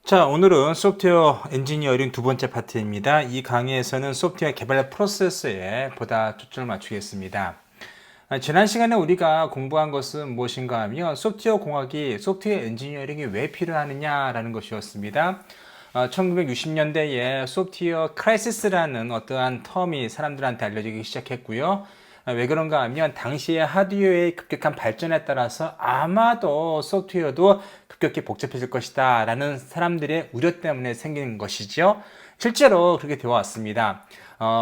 자, 오늘은 소프트웨어 엔지니어링 두 번째 파트입니다. 이 강의에서는 소프트웨어 개발 프로세스에 보다 초점을 맞추겠습니다. 지난 시간에 우리가 공부한 것은 무엇인가 하면 소프트웨어 공학이 소프트웨어 엔지니어링이 왜 필요하느냐라는 것이었습니다. 1960년대에 소프트웨어 크라이시스라는 어떠한 텀이 사람들한테 알려지기 시작했고요. 왜 그런가 하면 당시의 하드웨어의 급격한 발전에 따라서 아마도 소프트웨어도 급격히 복잡해질 것이다 라는 사람들의 우려 때문에 생긴 것이죠. 실제로 그렇게 되어 왔습니다.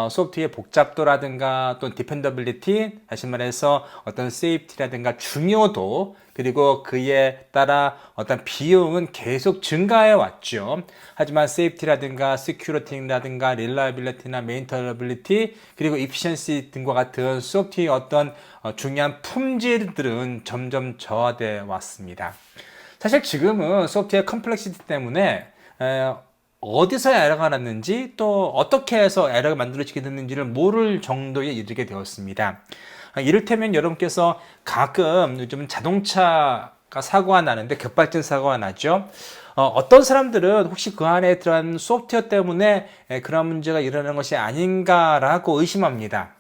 소프트웨어의 복잡도라든가 또 디펜더빌리티, 다시 말해서 어떤 세이프티라든가 중요도, 그리고 그에 따라 어떤 비용은 계속 증가해 왔죠. 하지만 세이프티라든가 시큐리티라든가 릴라이빌리티나 메인터너빌리티, 그리고 이피션시 등과 같은 소프트웨어의 어떤 중요한 품질들은 점점 저하돼 왔습니다. 사실 지금은 소프트웨어 컴플렉시티 때문에 어디서 에러가 났는지 또 어떻게 해서 에러가 만들어지게 됐는지를 모를 정도에 이르게 되었습니다. 이를테면 여러분께서 가끔 요즘 자동차가 사고가 나는데 급발진 사고가 나죠. 어떤 사람들은 혹시 그 안에 들어간 소프트웨어 때문에 그런 문제가 일어나는 것이 아닌가라고 의심합니다.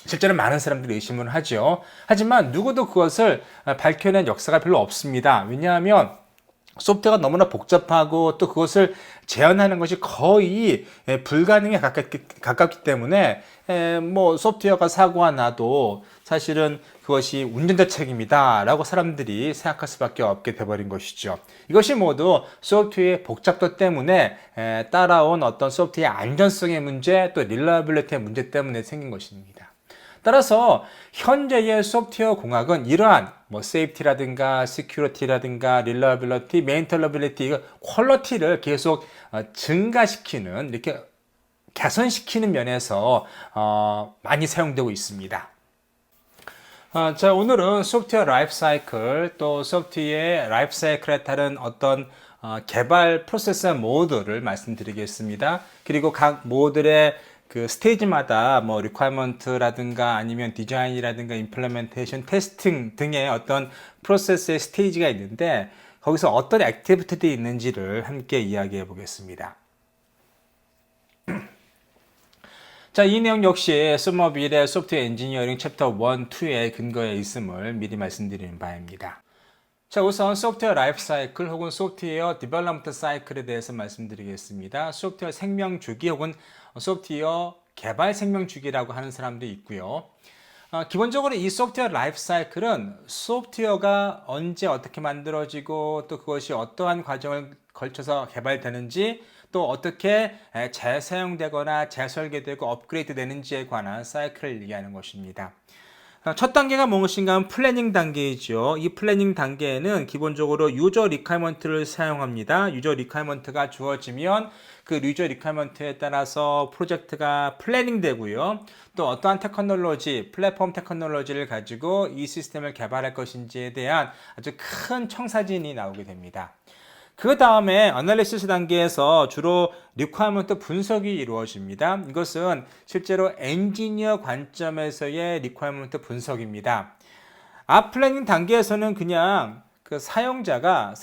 실제로 많은 사람들이 의심을 하죠. 하지만 누구도 그것을 밝혀낸 역사가 별로 없습니다. 왜냐하면 소프트웨어가 너무나 복잡하고 또 그것을 재현하는 것이 거의 불가능에 가깝기 때문에 뭐 소프트웨어가 사고가 나도 사실은 그것이 운전자 책임이다 라고 사람들이 생각할 수밖에 없게 돼버린 것이죠. 이것이 모두 소프트웨어의 복잡도 때문에 따라온 어떤 소프트웨어의 안전성의 문제, 또 릴라빌리티의 문제 때문에 생긴 것입니다. 따라서 현재의 소프트웨어 공학은 이러한 뭐 세이프티라든가 시큐리티라든가 릴라빌리티, 메인터너빌리티, 퀄리티를 계속 증가시키는, 이렇게 개선시키는 면에서 많이 사용되고 있습니다. 자, 오늘은 소프트웨어 라이프 사이클, 또 소프트웨어의 라이프 사이클에 따른 어떤 개발 프로세스 모드를 말씀드리겠습니다. 그리고 각 모드의 그 스테이지마다 뭐 리퀘어먼트라든가 아니면 디자인이라든가 임플레멘테이션, 테스팅 등의 어떤 프로세스의 스테이지가 있는데 거기서 어떤 액티비티들이 있는지를 함께 이야기해 보겠습니다. 자, 이 내용 역시 서머빌의 소프트웨어 엔지니어링 챕터 1, 2의 근거에 있음을 미리 말씀드리는 바입니다. 자, 우선 소프트웨어 라이프 사이클 혹은 소프트웨어 디벨롭먼트 사이클에 대해서 말씀드리겠습니다. 소프트웨어 생명 주기 혹은 소프트웨어 개발 생명 주기라고 하는 사람도 있고요. 기본적으로 이 소프트웨어 라이프 사이클은 소프트웨어가 언제 어떻게 만들어지고 또 그것이 어떠한 과정을 걸쳐서 개발되는지 또 어떻게 재사용되거나 재설계되고 업그레이드 되는지에 관한 사이클을 얘기하는 것입니다. 첫 단계가 무엇인가 하면 플래닝 단계이죠. 이 플래닝 단계에는 기본적으로 유저 리퀘어먼트를 사용합니다. 유저 리퀘어먼트가 주어지면 그 유저 리퀘어먼트에 따라서 프로젝트가 플래닝 되고요. 또 어떠한 테크놀로지, 플랫폼 테크놀로지를 가지고 이 시스템을 개발할 것인지에 대한 아주 큰 청사진이 나오게 됩니다. 그 다음에 어널리시스 단계에서 주로 리퀘어먼트 분석이 이루어집니다. 이것은 실제로 엔지니어 관점에서의 리퀘어먼트 분석입니다. 앞 플래닝 단계에서는 그냥 그 사용자가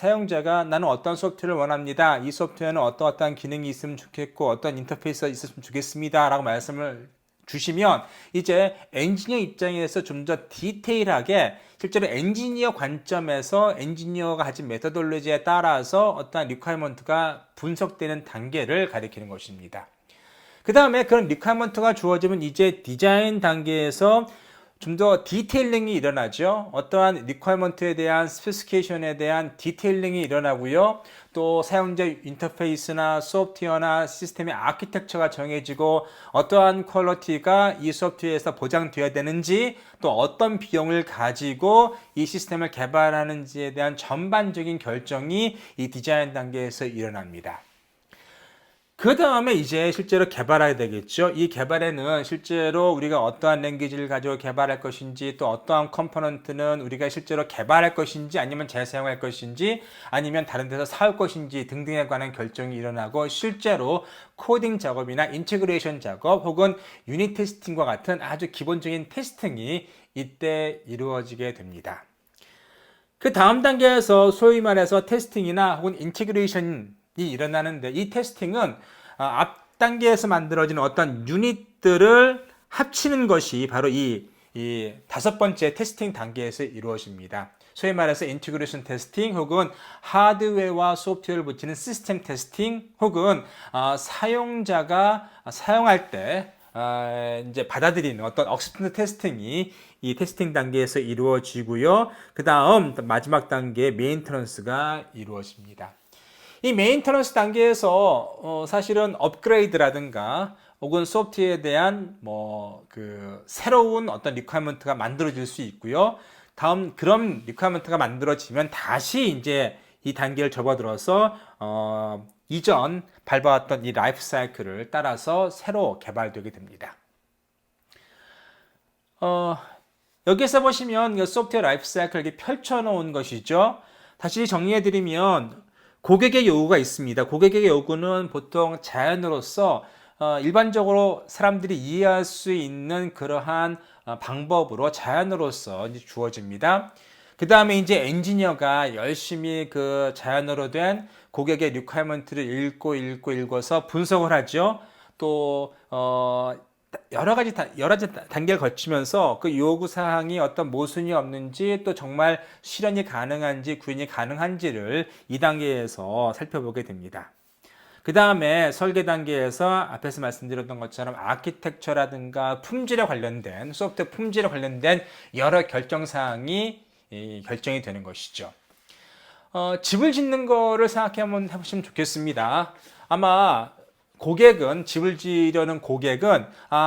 나는 어떤 소프트웨어를 원합니다. 이 소프트웨어는 어떠한 기능이 있으면 좋겠고 어떤 인터페이스가 있었으면 좋겠습니다. 라고 말씀을 주시면 이제 엔지니어 입장에서 좀 더 디테일하게 실제로 엔지니어 관점에서 엔지니어가 가진 메서돌로지에 따라서 어떠한 리퀘어먼트가 분석되는 단계를 가리키는 것입니다. 그 다음에 그런 리퀘어먼트가 주어지면 이제 디자인 단계에서 좀 더 디테일링이 일어나죠. 어떠한 리퀘어먼트에 대한 스페시피케이션에 대한 디테일링이 일어나고요. 또 사용자 인터페이스나 소프트웨어나 시스템의 아키텍처가 정해지고 어떠한 퀄리티가 이 소프트웨어에서 보장되어야 되는지 또 어떤 비용을 가지고 이 시스템을 개발하는지에 대한 전반적인 결정이 이 디자인 단계에서 일어납니다. 그 다음에 이제 실제로 개발해야 되겠죠. 이 개발에는 실제로 우리가 어떠한 랭귀지를 가지고 개발할 것인지 또 어떠한 컴포넌트는 우리가 실제로 개발할 것인지 아니면 재사용할 것인지 아니면 다른 데서 사올 것인지 등등에 관한 결정이 일어나고 실제로 코딩 작업이나 인테그레이션 작업 혹은 유닛 테스팅과 같은 아주 기본적인 테스팅이 이때 이루어지게 됩니다. 그 다음 단계에서 소위 말해서 테스팅이나 혹은 인테그레이션 일어나는데 이 테스팅은 앞 단계에서 만들어지는 어떤 유닛들을 합치는 것이 바로 이 다섯 번째 테스팅 단계에서 이루어집니다. 소위 말해서 인티그레이션 테스팅 혹은 하드웨어와 소프트웨어를 붙이는 시스템 테스팅 혹은 사용자가 사용할 때 이제 받아들이는 어떤 억셉턴스 테스팅이 이 테스팅 단계에서 이루어지고요. 그 다음 마지막 단계 메인터넌스가 이루어집니다. 이 메인터넌스 단계에서 사실은 업그레이드라든가 혹은 소프트웨어에 대한 새로운 어떤 리퀘어먼트가 만들어질 수 있고요. 다음 그런 리퀘어먼트가 만들어지면 다시 이제 이 단계를 접어들어서 이전 밟아왔던 이 라이프 사이클을 따라서 새로 개발되게 됩니다. 여기서 보시면 소프트웨어 라이프 사이클을 이렇게 펼쳐놓은 것이죠. 다시 정리해드리면 고객의 요구가 있습니다. 고객의 요구는 보통 자연으로서 일반적으로 사람들이 이해할 수 있는 그러한 방법으로 자연으로서 이제 주어집니다. 그 다음에 이제 엔지니어가 열심히 그 자연어로 된 고객의 리퀘어먼트를 읽어서 분석을 하죠. 또 여러 가지 단계를 거치면서 그 요구 사항이 어떤 모순이 없는지 또 정말 실현이 가능한지 구현이 가능한지를 이 단계에서 살펴보게 됩니다. 그 다음에 설계 단계에서 앞에서 말씀드렸던 것처럼 아키텍처라든가 품질에 관련된 소프트웨어 품질에 관련된 여러 결정 사항이 결정이 되는 것이죠. 집을 짓는 거를 생각해 한번 해보시면 좋겠습니다. 아마 고객은 집을 지려는 고객은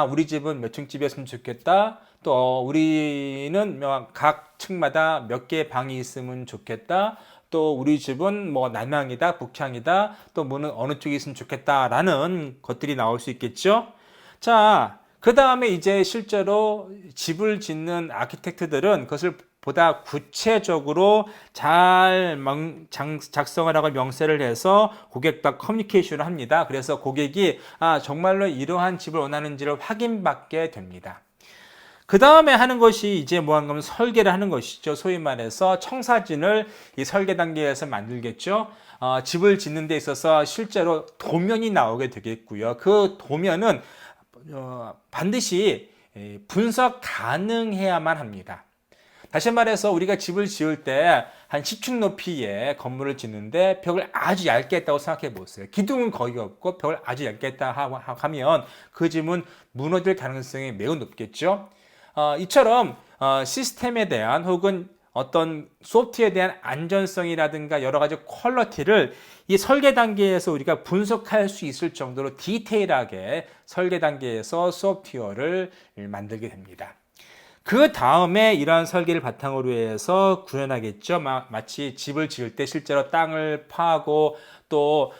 우리 집은 몇 층 집이었으면 좋겠다. 또 우리는 각 층마다 몇 개의 방이 있으면 좋겠다. 또 우리 집은 남향이다, 북향이다. 또 문은 어느 쪽에 있으면 좋겠다라는 것들이 나올 수 있겠죠. 자, 그 다음에 이제 실제로 집을 짓는 아키텍트들은 그것을 보다 구체적으로 잘 작성을 하고 명세를 해서 고객과 커뮤니케이션을 합니다. 그래서 고객이 정말로 이러한 집을 원하는지를 확인받게 됩니다. 그 다음에 하는 것이 이제 뭐한 면 설계를 하는 것이죠. 소위 말해서 청사진을 이 설계 단계에서 만들겠죠. 집을 짓는 데 있어서 실제로 도면이 나오게 되겠고요. 그 도면은 반드시 분석 가능해야만 합니다. 다시 말해서 우리가 집을 지을 때 한 10층 높이의 건물을 짓는데 벽을 아주 얇게 했다고 생각해 보세요. 기둥은 거의 없고 벽을 아주 얇게 했다 하면 그 집은 무너질 가능성이 매우 높겠죠. 이처럼 시스템에 대한 혹은 어떤 소프트웨어에 대한 안전성이라든가 여러 가지 퀄리티를 이 설계 단계에서 우리가 분석할 수 있을 정도로 디테일하게 설계 단계에서 소프트웨어를 만들게 됩니다. 그 다음에 이러한 설계를 바탕으로 해서 구현하겠죠. 마치 집을 지을 때 실제로 땅을 파고 또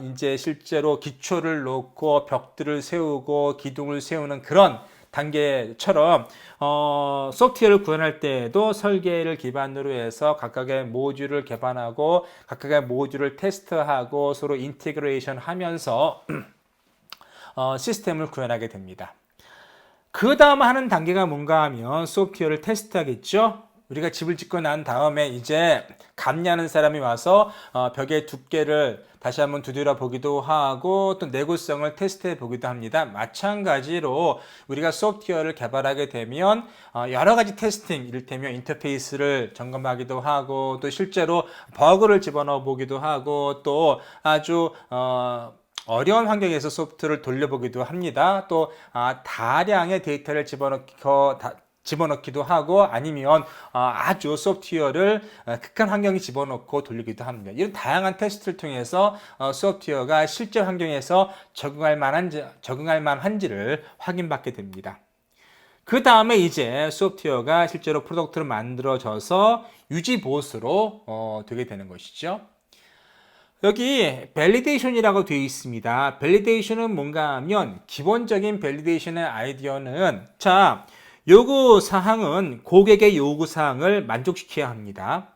이제 실제로 기초를 놓고 벽들을 세우고 기둥을 세우는 그런 단계처럼 소프트웨어를 구현할 때에도 설계를 기반으로 해서 각각의 모듈을 개발하고 각각의 모듈을 테스트하고 서로 인테그레이션 하면서 시스템을 구현하게 됩니다. 그 다음 하는 단계가 뭔가 하면 소프트웨어를 테스트하겠죠. 우리가 집을 짓고 난 다음에 이제 감리하는 사람이 와서 벽의 두께를 다시 한번 두드려 보기도 하고 또 내구성을 테스트해 보기도 합니다. 마찬가지로 우리가 소프트웨어를 개발하게 되면 여러 가지 테스팅, 이를테면 인터페이스를 점검하기도 하고 또 실제로 버그를 집어넣어 보기도 하고 또 아주 어려운 환경에서 소프트를 돌려보기도 합니다. 또 다량의 데이터를 집어넣기도 하고 아니면 아주 소프트웨어를 극한 환경에 집어넣고 돌리기도 합니다. 이런 다양한 테스트를 통해서 소프트웨어가 실제 환경에서 적응할 만한지를 확인받게 됩니다. 그 다음에 이제 소프트웨어가 실제로 프로덕트를 만들어져서 유지보수로 되게 되는 것이죠. 여기 밸리데이션이라고 되어 있습니다. 밸리데이션은 뭔가 하면 기본적인 밸리데이션의 아이디어는 요구사항은 고객의 요구사항을 만족시켜야 합니다.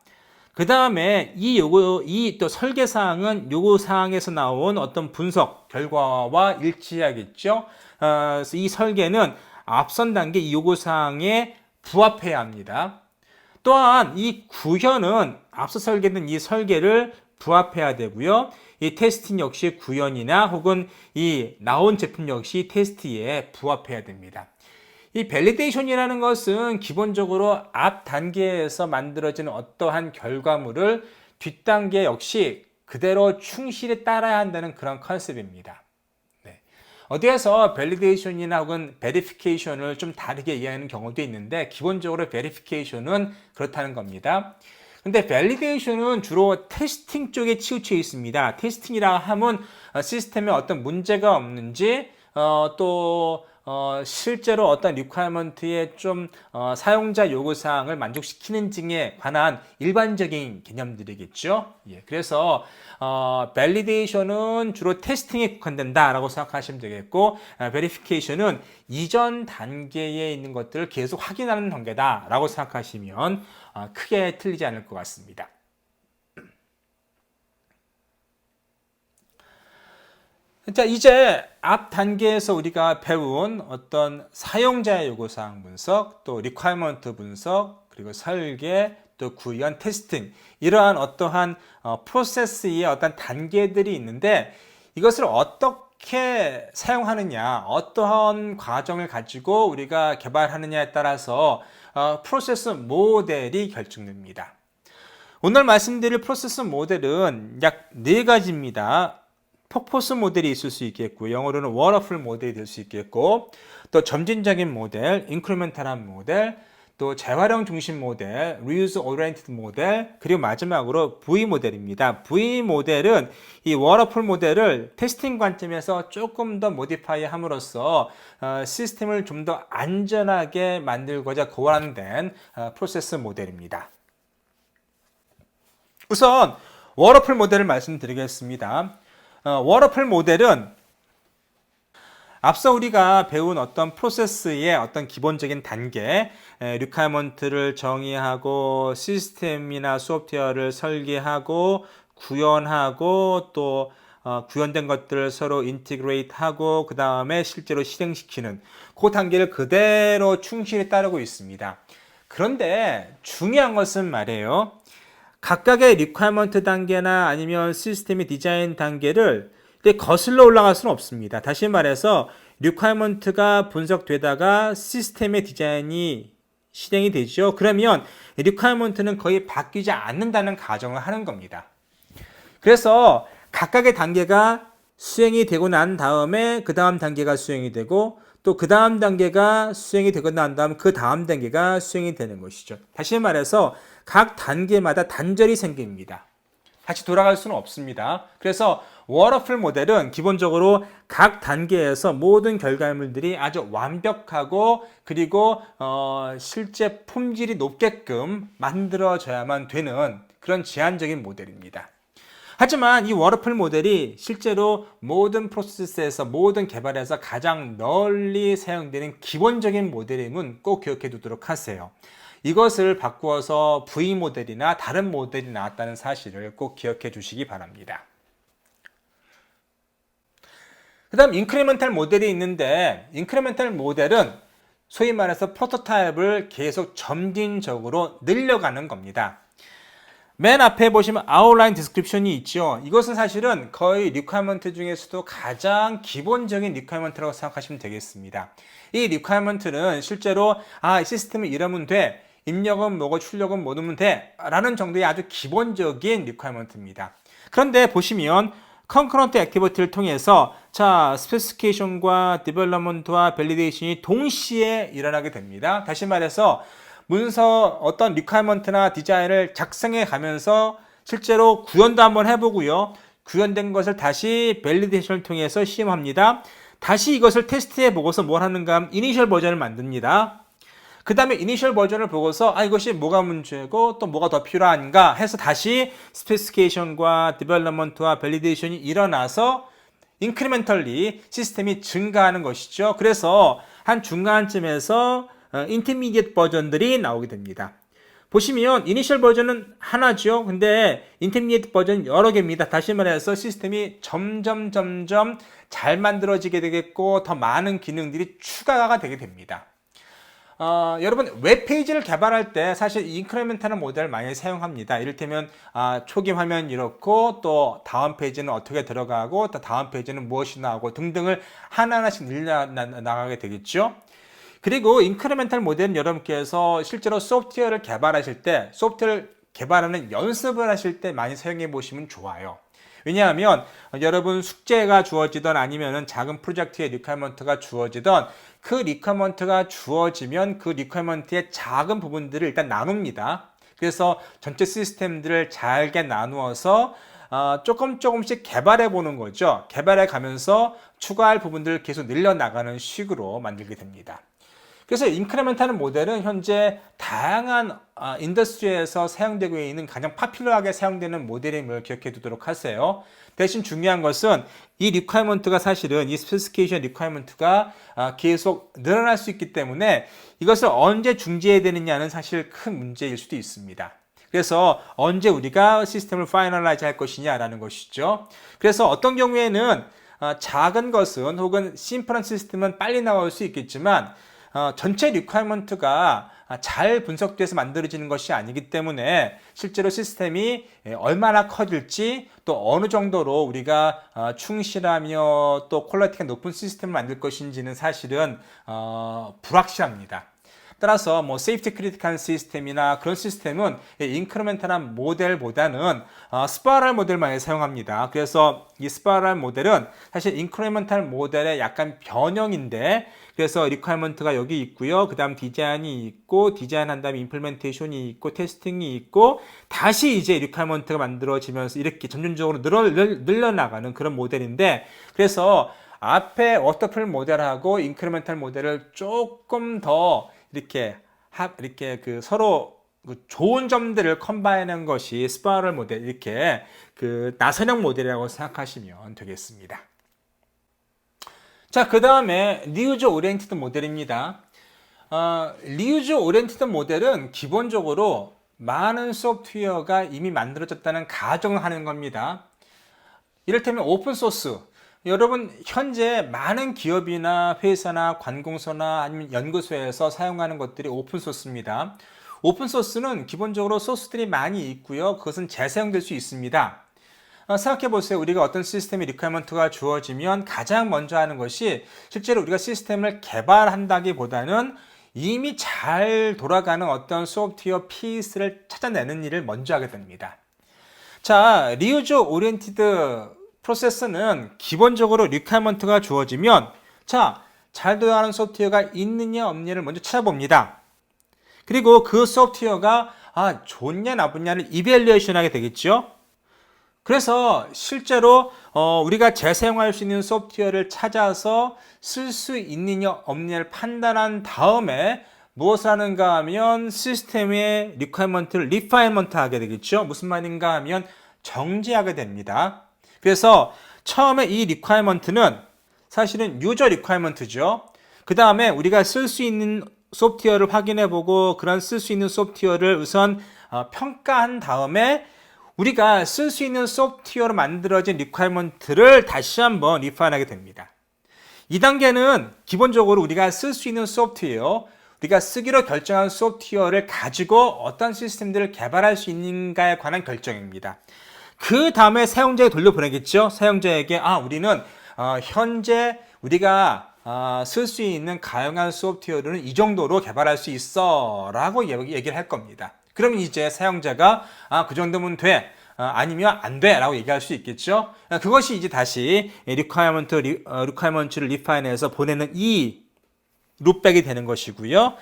그 다음에 이 또 설계사항은 요구사항에서 나온 어떤 분석 결과와 일치하겠죠. 그래서 이 설계는 앞선 단계 이 요구사항에 부합해야 합니다. 또한 이 구현은 앞서 설계된 이 설계를 부합해야 되고요. 이 테스팅 역시 구현이나 혹은 이 나온 제품 역시 테스트에 부합해야 됩니다. 이 밸리데이션이라는 것은 기본적으로 앞 단계에서 만들어지는 어떠한 결과물을 뒷 단계 역시 그대로 충실히 따라야 한다는 그런 컨셉입니다. 네. 어디에서 밸리데이션이나 혹은 베리피케이션을 좀 다르게 이해하는 경우도 있는데 기본적으로 베리피케이션은 그렇다는 겁니다. 근데 밸리데이션은 주로 테스팅 쪽에 치우쳐 있습니다. 테스팅이라 하면 시스템에 어떤 문제가 없는지 또 실제로 어떤 리퀘어먼트의 좀 사용자 요구사항을 만족시키는지에 관한 일반적인 개념들이겠죠. 예, 그래서 밸리데이션은 주로 테스팅에 국한된다라고 생각하시면 되겠고, 베리피케이션은 이전 단계에 있는 것들을 계속 확인하는 단계다라고 생각하시면 크게 틀리지 않을 것 같습니다. 자, 이제 앞 단계에서 우리가 배운 어떤 사용자의 요구사항 분석, 또 리퀘어먼트 분석, 그리고 설계, 또 구현, 테스팅, 이러한 어떠한 프로세스의 어떤 단계들이 있는데 이것을 어떻게 사용하느냐, 어떠한 과정을 가지고 우리가 개발하느냐에 따라서 프로세스 모델이 결정됩니다. 오늘 말씀드릴 프로세스 모델은 약 4가지입니다. 퍼포스 모델이 있을 수 있겠고, 영어로는 워터풀 모델이 될 수 있겠고, 또 점진적인 모델, 인크리멘탈한 모델, 또 재활용 중심 모델, reuse oriented 모델, 그리고 마지막으로 V 모델입니다. V 모델은 이 워터풀 모델을 테스팅 관점에서 조금 더 모디파이 함으로써 시스템을 좀 더 안전하게 만들고자 고안된 프로세스 모델입니다. 우선 워터풀 모델을 말씀드리겠습니다. 워터풀 모델은 앞서 우리가 배운 어떤 프로세스의 어떤 기본적인 단계, 리퀘어먼트를 정의하고 시스템이나 소프트웨어를 설계하고 구현하고 또 구현된 것들을 서로 인티그레이트하고 그 다음에 실제로 실행시키는 그 단계를 그대로 충실히 따르고 있습니다. 그런데 중요한 것은 말이에요. 각각의 리퀘어먼트 단계나 아니면 시스템의 디자인 단계를 거슬러 올라갈 수는 없습니다. 다시 말해서 리퀘어먼트가 분석되다가 시스템의 디자인이 실행이 되죠. 그러면 리퀘어먼트는 거의 바뀌지 않는다는 가정을 하는 겁니다. 그래서 각각의 단계가 수행이 되고 난 다음에 그 다음 단계가 수행이 되고 또 그 다음 단계가 수행이 되고 난 다음 그 다음 단계가 수행이 되는 것이죠. 다시 말해서 각 단계마다 단절이 생깁니다. 다시 돌아갈 수는 없습니다. 그래서 워터풀 모델은 기본적으로 각 단계에서 모든 결과물들이 아주 완벽하고 그리고 실제 품질이 높게끔 만들어져야만 되는 그런 제한적인 모델입니다. 하지만 이 워터풀 모델이 실제로 모든 프로세스에서 모든 개발에서 가장 널리 사용되는 기본적인 모델임은 꼭 기억해 두도록 하세요. 이것을 바꾸어서 V 모델이나 다른 모델이 나왔다는 사실을 꼭 기억해 주시기 바랍니다. 그 다음 인크리멘탈 모델이 있는데 인크리멘탈 모델은 소위 말해서 프로토타입을 계속 점진적으로 늘려가는 겁니다. 맨 앞에 보시면 아웃라인 디스크립션이 있죠. 이것은 사실은 거의 리퀘어먼트 중에서도 가장 기본적인 리퀘어먼트라고 생각하시면 되겠습니다. 이 리퀘어먼트는 실제로 이 시스템을 이러면 돼, 입력은 뭐고 출력은 뭐 넣으면 돼 라는 정도의 아주 기본적인 리퀘어먼트입니다. 그런데 보시면 컨커런트 액티비티를 통해서 스페시피케이션과 디벨롭먼트와 밸리데이션이 동시에 일어나게 됩니다. 다시 말해서 문서 어떤 리퀘어먼트나 디자인을 작성해 가면서 실제로 구현도 한번 해보고요. 구현된 것을 다시 밸리데이션을 통해서 시험합니다. 다시 이것을 테스트해 보고서 뭘 하는가 하면 이니셜 버전을 만듭니다. 그 다음에 이니셜 버전을 보고서 이것이 뭐가 문제고 또 뭐가 더 필요한가 해서 다시 스페시피케이션과 디벨롭먼트와 밸리데이션이 일어나서 인크리멘털리 시스템이 증가하는 것이죠. 그래서 한 중간쯤에서 인터미디엇 버전들이 나오게 됩니다. 보시면 이니셜 버전은 하나죠. 근데 인터미디엇 버전 여러 개입니다. 다시 말해서 시스템이 점점 잘 만들어지게 되겠고 더 많은 기능들이 추가가 되게 됩니다. 여러분 웹페이지를 개발할 때 사실 인크리멘탈 모델을 많이 사용합니다. 이를테면 초기 화면 이렇고 또 다음 페이지는 어떻게 들어가고 또 다음 페이지는 무엇이 나오고 등등을 하나하나씩 늘려 나가게 되겠죠. 그리고 인크리멘탈 모델은 여러분께서 실제로 소프트웨어를 개발하실 때 소프트웨어를 개발하는 연습을 하실 때 많이 사용해 보시면 좋아요. 왜냐하면 여러분 숙제가 주어지던 아니면은 작은 프로젝트의 리퀘어먼트가 주어지던 그 리퀘어먼트가 주어지면 그 리퀘어먼트의 작은 부분들을 일단 나눕니다. 그래서 전체 시스템들을 잘게 나누어서 조금씩 개발해 보는 거죠. 개발해 가면서 추가할 부분들을 계속 늘려나가는 식으로 만들게 됩니다. 그래서 인크리멘탈 모델은 현재 다양한 인더스트리에서 사용되고 있는 가장 파퓰러하게 사용되는 모델임을 기억해 두도록 하세요. 대신 중요한 것은 이 리퀘어먼트가 사실은 이 스페시피케이션 리퀘어먼트가 계속 늘어날 수 있기 때문에 이것을 언제 중지해야 되느냐는 사실 큰 문제일 수도 있습니다. 그래서 언제 우리가 시스템을 파이널라이즈 할 것이냐라는 것이죠. 그래서 어떤 경우에는 작은 것은 혹은 심플한 시스템은 빨리 나올 수 있겠지만 전체 리퀘어먼트가 잘 분석돼서 만들어지는 것이 아니기 때문에 실제로 시스템이 얼마나 커질지 또 어느 정도로 우리가 충실하며 또 퀄리티가 높은 시스템을 만들 것인지는 사실은 불확실합니다. 따라서 뭐 세이프티 크리티컬한 시스템이나 그런 시스템은 인크리멘탈한 모델보다는 스파이럴 모델을 많이 사용합니다. 그래서 이 스파이럴 모델은 사실 인크리멘탈 모델의 약간 변형인데 그래서 리퀘어먼트가 여기 있고요. 그 다음 디자인이 있고 디자인한 다음에 임플멘테이션이 있고 테스팅이 있고 다시 이제 리퀘어먼트가 만들어지면서 이렇게 점진적으로 늘려나가는 그런 모델인데 그래서 앞에 워터풀 모델하고 인크리멘탈 모델을 조금 더 이렇게 그 서로 좋은 점들을 컴바인한 것이 스파이럴 모델 이렇게 그 나선형 모델이라고 생각하시면 되겠습니다. 자, 그 다음에 리유즈 오리엔티드 모델입니다. 리유즈 오리엔티드 모델은 기본적으로 많은 소프트웨어가 이미 만들어졌다는 가정을 하는 겁니다. 이를테면 오픈소스. 여러분 현재 많은 기업이나 회사나 관공서나 아니면 연구소에서 사용하는 것들이 오픈소스입니다. 오픈소스는 기본적으로 소스들이 많이 있고요. 그것은 재사용될 수 있습니다. 생각해 보세요. 우리가 어떤 시스템의 리퀘어먼트가 주어지면 가장 먼저 하는 것이 실제로 우리가 시스템을 개발한다기보다는 이미 잘 돌아가는 어떤 소프트웨어 피스를 찾아내는 일을 먼저 하게 됩니다. 자, 리유즈 오리엔티드 프로세스는 기본적으로 리퀘어먼트가 주어지면 잘 돌아가는 소프트웨어가 있느냐 없느냐를 먼저 찾아봅니다. 그리고 그 소프트웨어가 좋냐 나쁘냐를 이밸리에이션 하게 되겠죠. 그래서 실제로 우리가 재사용할 수 있는 소프트웨어를 찾아서 쓸 수 있느냐 없느냐를 판단한 다음에 무엇을 하는가 하면 시스템의 리퀘어먼트를 리파이먼트 하게 되겠죠. 무슨 말인가 하면 정제하게 됩니다. 그래서 처음에 이 리퀘어먼트는 사실은 유저 리퀘어먼트죠. 그 다음에 우리가 쓸 수 있는 소프트웨어를 확인해 보고 그런 쓸 수 있는 소프트웨어를 우선 평가한 다음에 우리가 쓸 수 있는 소프트웨어로 만들어진 리퀘어먼트를 다시 한번 리파인하게 됩니다. 이 단계는 기본적으로 우리가 쓸 수 있는 소프트웨어, 우리가 쓰기로 결정한 소프트웨어를 가지고 어떤 시스템들을 개발할 수 있는가에 관한 결정입니다. 그 다음에 사용자에 돌려보내겠죠. 사용자에게 우리는 현재 우리가 쓸 수 있는 가용한 소프트웨어는 이 정도로 개발할 수 있어 라고 얘기를 할 겁니다. 그러면 이제 사용자가 그 정도면 돼 아니면 안 돼 라고 얘기할 수 있겠죠. 그것이 이제 다시 리퀘어먼트를 리파인해서 보내는 이 룩백이 되는 것이고요.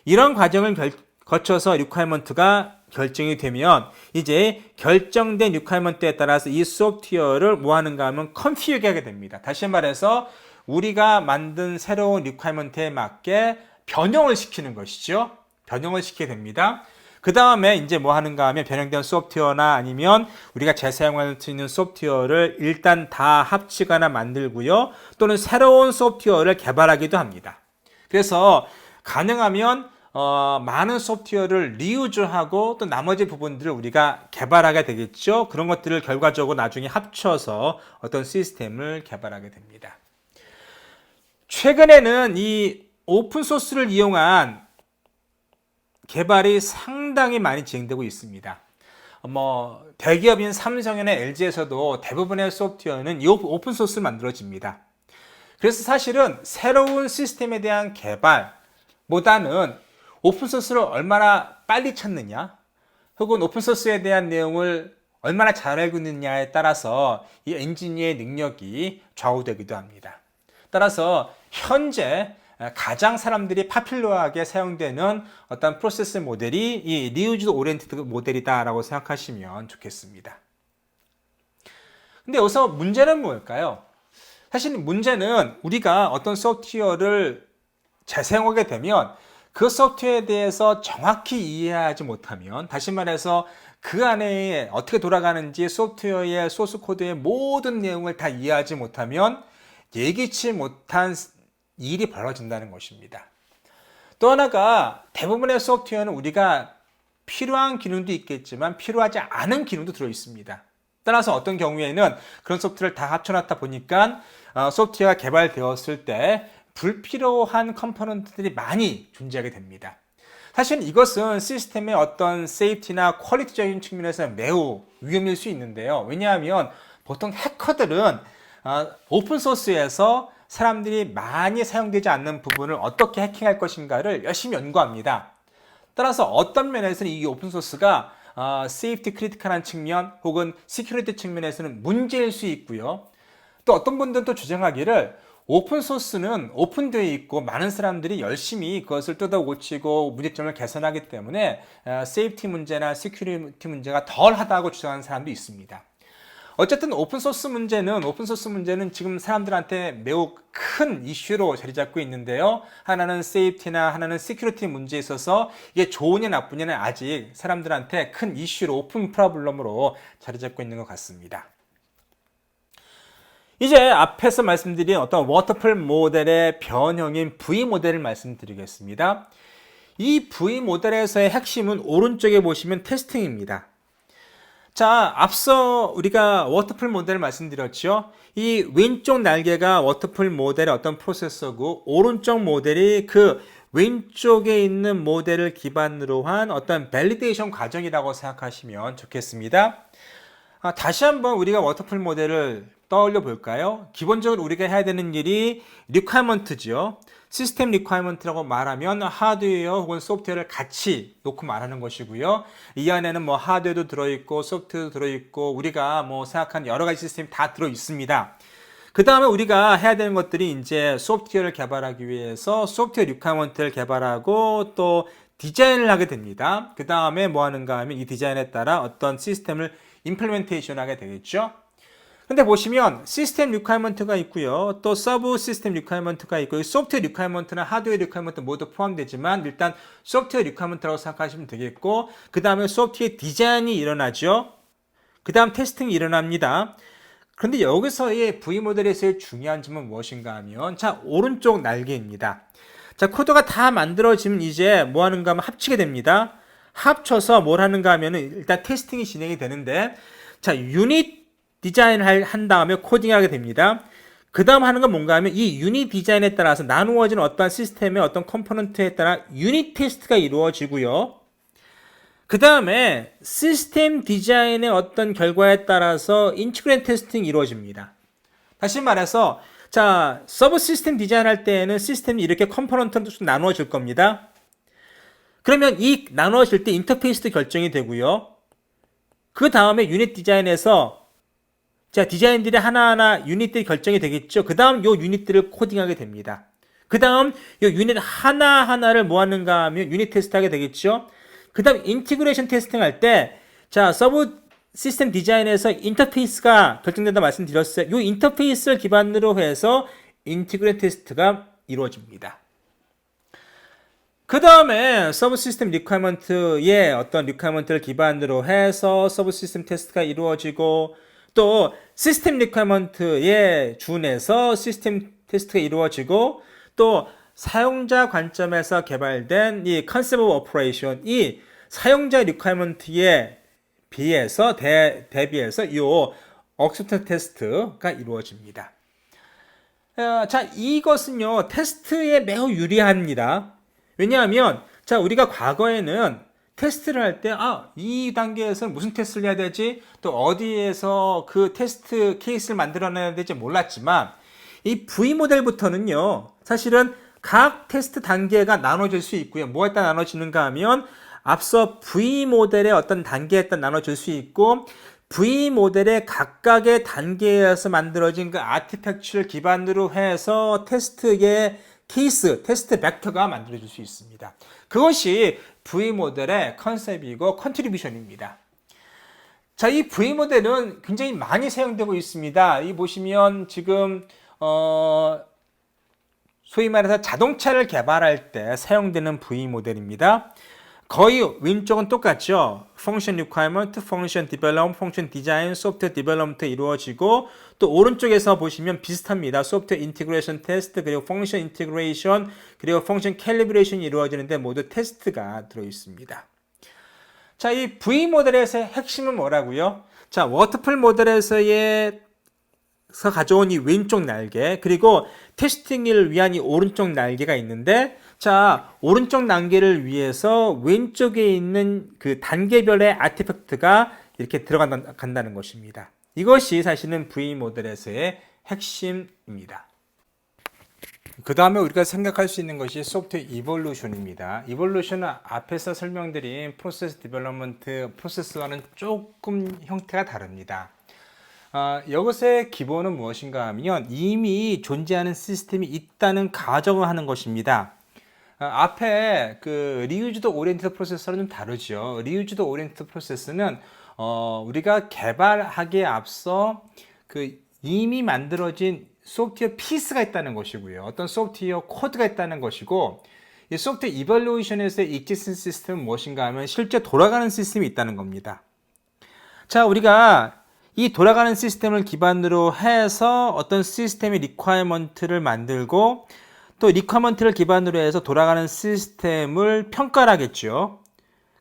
이런 과정을 거쳐서 리퀘어먼트가 결정이 되면 이제 결정된 리퀘어먼트에 따라서 이 소프트웨어를 뭐 하는가 하면 컨피그 하게 됩니다. 다시 말해서 우리가 만든 새로운 리퀘어먼트에 맞게 변형을 시키는 것이죠. 변형을 시키게 됩니다. 그 다음에 이제 뭐 하는가 하면 변형된 소프트웨어나 아니면 우리가 재사용할 수 있는 소프트웨어를 일단 다 합치거나 만들고요. 또는 새로운 소프트웨어를 개발하기도 합니다. 그래서 가능하면 많은 소프트웨어를 리유즈하고 또 나머지 부분들을 우리가 개발하게 되겠죠. 그런 것들을 결과적으로 나중에 합쳐서 어떤 시스템을 개발하게 됩니다. 최근에는 이 오픈소스를 이용한 개발이 상당히 많이 진행되고 있습니다. 대기업인 삼성이나 LG에서도 대부분의 소프트웨어는 이 오픈 소스로 만들어집니다. 그래서 사실은 새로운 시스템에 대한 개발보다는 오픈 소스를 얼마나 빨리 찾느냐, 혹은 오픈 소스에 대한 내용을 얼마나 잘 알고 있느냐에 따라서 이 엔지니어의 능력이 좌우되기도 합니다. 따라서 현재 가장 사람들이 파퓰러하게 사용되는 어떤 프로세스 모델이 이 리유즈 오리엔티드 모델이다라고 생각하시면 좋겠습니다. 근데 여기서 문제는 뭘까요? 사실 문제는 우리가 어떤 소프트웨어를 재사용하게 되면 그 소프트웨어에 대해서 정확히 이해하지 못하면, 다시 말해서 그 안에 어떻게 돌아가는지 소프트웨어의 소스 코드의 모든 내용을 다 이해하지 못하면 예기치 못한 일이 벌어진다는 것입니다. 또 하나가 대부분의 소프트웨어는 우리가 필요한 기능도 있겠지만 필요하지 않은 기능도 들어 있습니다. 따라서 어떤 경우에는 그런 소프트웨어를 다 합쳐놨다 보니까 소프트웨어가 개발되었을 때 불필요한 컴포넌트들이 많이 존재하게 됩니다. 사실 이것은 시스템의 어떤 세이프티나 퀄리티적인 측면에서 매우 위험일 수 있는데요. 왜냐하면 보통 해커들은 오픈소스에서 사람들이 많이 사용되지 않는 부분을 어떻게 해킹할 것인가를 열심히 연구합니다. 따라서 어떤 면에서는 이 오픈소스가 세이프티 크리티컬한 측면 혹은 시큐리티 측면에서는 문제일 수 있고요. 또 어떤 분들은 또 주장하기를 오픈소스는 오픈되어 있고 많은 사람들이 열심히 그것을 뜯어 고치고 문제점을 개선하기 때문에 세이프티 문제나 시큐리티 문제가 덜하다고 주장하는 사람도 있습니다. 어쨌든 오픈소스 문제는 지금 사람들한테 매우 큰 이슈로 자리 잡고 있는데요. 하나는 세이프티나 하나는 시큐리티 문제에 있어서 이게 좋으냐 나쁘냐는 아직 사람들한테 큰 이슈로 오픈 프로블럼으로 자리 잡고 있는 것 같습니다. 이제 앞에서 말씀드린 어떤 워터풀 모델의 변형인 V 모델을 말씀드리겠습니다. 이 V 모델에서의 핵심은 오른쪽에 보시면 테스팅입니다. 자, 앞서 우리가 워터풀 모델을 말씀드렸죠. 이 왼쪽 날개가 워터풀 모델의 어떤 프로세서고, 오른쪽 모델이 그 왼쪽에 있는 모델을 기반으로 한 어떤 밸리데이션 과정이라고 생각하시면 좋겠습니다. 다시 한번 우리가 워터풀 모델을 떠올려 볼까요? 기본적으로 우리가 해야 되는 일이 리퀘어먼트죠. 시스템 리퀘어먼트라고 말하면 하드웨어 혹은 소프트웨어를 같이 놓고 말하는 것이고요. 이 안에는 뭐 하드웨어도 들어있고 소프트웨어도 들어있고 우리가 뭐 생각한 여러 가지 시스템이 다 들어있습니다. 그 다음에 우리가 해야 되는 것들이 이제 소프트웨어를 개발하기 위해서 소프트웨어 리퀘어먼트를 개발하고 또 디자인을 하게 됩니다. 그 다음에 뭐 하는가 하면 이 디자인에 따라 어떤 시스템을 임플리멘테이션 하게 되겠죠. 근데 보시면 시스템 리퀘어먼트가 있고요. 또 서브 시스템 리퀘어먼트가 있고, 소프트웨어 리퀘어먼트나 하드웨어 리퀘어먼트 모두 포함되지만 일단 소프트웨어 리퀘어먼트라고 생각하시면 되겠고, 그 다음에 소프트웨어 디자인이 일어나죠. 그 다음 테스팅이 일어납니다. 그런데 여기서의 V 모델에서의 중요한 점은 무엇인가 하면, 자, 오른쪽 날개입니다. 자, 코드가 다 만들어지면 이제 뭐 하는가 하면 합치게 됩니다. 합쳐서 뭘 하는가 하면은 일단 테스팅이 진행이 되는데, 자, 유닛 디자인을 한 다음에 코딩하게 됩니다. 그 다음 하는 건 뭔가 하면 이 유닛 디자인에 따라서 나누어지는 어떤 시스템의 어떤 컴포넌트에 따라 유닛 테스트가 이루어지고요. 그 다음에 시스템 디자인의 어떤 결과에 따라서 인티그레이션 테스팅이 이루어집니다. 다시 말해서 자, 서브 시스템 디자인 할 때에는 시스템이 이렇게 컴포넌트로 나누어질 겁니다. 그러면 이 나누어질 때 인터페이스도 결정이 되고요. 그 다음에 유닛 디자인에서 자, 디자인들이 하나하나 유닛들이 결정이 되겠죠. 그 다음 요 유닛들을 코딩하게 됩니다. 그 다음 요 유닛 하나하나를 뭐 하는가 하면 유닛 테스트 하게 되겠죠. 그 다음 인티그레이션 테스팅 할 때, 자, 서브 시스템 디자인에서 인터페이스가 결정된다 말씀드렸어요. 요 인터페이스를 기반으로 해서 인티그레이션 테스트가 이루어집니다. 그 다음에 서브 시스템 리퀘어먼트의 어떤 리퀘어먼트를 기반으로 해서 서브 시스템 테스트가 이루어지고, 또 시스템 리퀘어먼트에 준해서 시스템 테스트가 이루어지고, 또 사용자 관점에서 개발된 이 컨셉 오브 오퍼레이션, 이 사용자 리퀘어먼트에 비해서 대비해서 이 억셉턴스 테스트가 이루어집니다. 자, 이것은요 테스트에 매우 유리합니다. 왜냐하면 자, 우리가 과거에는 테스트를 할 때, 이 단계에서는 무슨 테스트를 해야 되지? 또 어디에서 그 테스트 케이스를 만들어내야 될지 몰랐지만, 이 V 모델부터는요, 사실은 각 테스트 단계가 나눠질 수 있고요. 뭐가 일단 나눠지는가 하면, 앞서 V 모델의 어떤 단계에 일단 나눠질 수 있고, V 모델의 각각의 단계에서 만들어진 그 아티팩처를 기반으로 해서 테스트의 케이스, 테스트 벡터가 만들어질 수 있습니다. 그것이 V 모델의 컨셉이고 컨트리뷰션입니다. 자, 이 V 모델은 굉장히 많이 사용되고 있습니다. 이 보시면 지금 소위 말해서 자동차를 개발할 때 사용되는 V 모델입니다. 거의 왼쪽은 똑같죠. Function Requirement, Function Develop, Function Design, Software Development 이루어지고 또 오른쪽에서 보시면 비슷합니다. Software Integration Test, 그리고 Function Integration, 그리고 Function Calibration이 이루어지는데 모두 테스트가 들어있습니다. 자, 이 V 모델에서의 핵심은 뭐라고요? 자, 워터풀 모델에서의 가져온 이 왼쪽 날개, 그리고 테스팅을 위한 이 오른쪽 날개가 있는데, 자, 오른쪽 단계를 위해서 왼쪽에 있는 그 단계별의 아티팩트가 이렇게 들어간다는 것입니다. 이것이 사실은 V 모델에서의 핵심입니다. 그 다음에 우리가 생각할 수 있는 것이 소프트웨어 이볼루션입니다. 이볼루션은 앞에서 설명드린 프로세스 디벨롭먼트 프로세스와는 조금 형태가 다릅니다. 이것의 기본은 무엇인가 하면 이미 존재하는 시스템이 있다는 가정을 하는 것입니다. 앞에 그 리유즈드 오리엔티드 프로세서는 좀 다르죠. 리유즈드 오리엔티드 프로세스는 우리가 개발하기에 앞서 그 이미 만들어진 소프트웨어 피스가 있다는 것이고요. 어떤 소프트웨어 코드가 있다는 것이고, 이 소프트웨어 이벌루이션에서의 익지스팅 시스템은 무엇인가 하면 실제 돌아가는 시스템이 있다는 겁니다. 자, 우리가 이 돌아가는 시스템을 기반으로 해서 어떤 시스템의 리퀘어먼트를 만들고 또 리퀘어먼트를 기반으로 해서 돌아가는 시스템을 평가를 하겠죠.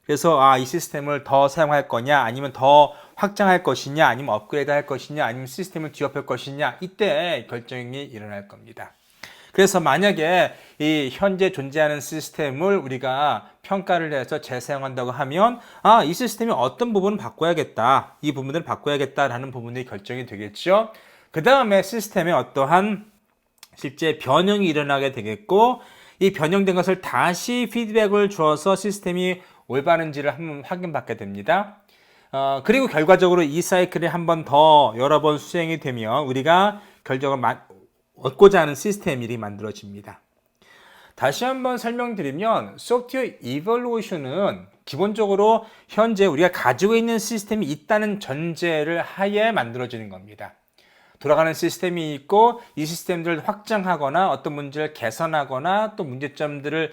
그래서 이 시스템을 더 사용할 거냐, 아니면 더 확장할 것이냐, 아니면 업그레이드 할 것이냐, 아니면 시스템을 뒤엎을 것이냐, 이때 결정이 일어날 겁니다. 그래서 만약에 이 현재 존재하는 시스템을 우리가 평가를 해서 재사용한다고 하면 이 시스템이 어떤 부분을 바꿔야겠다, 이 부분을 바꿔야겠다라는 부분이 결정이 되겠죠. 그 다음에 시스템에 어떠한 실제 변형이 일어나게 되겠고, 이 변형된 것을 다시 피드백을 주어서 시스템이 올바른지를 한번 확인받게 됩니다. 그리고 결과적으로 이 사이클이 한 번 더 여러 번 수행이 되면 우리가 결정을 얻고자 하는 시스템이 만들어집니다. 다시 한번 설명드리면 소프트웨어 이볼루션은 기본적으로 현재 우리가 가지고 있는 시스템이 있다는 전제를 하에 만들어지는 겁니다. 돌아가는 시스템이 있고 이 시스템들을 확장하거나 어떤 문제를 개선하거나 또 문제점들을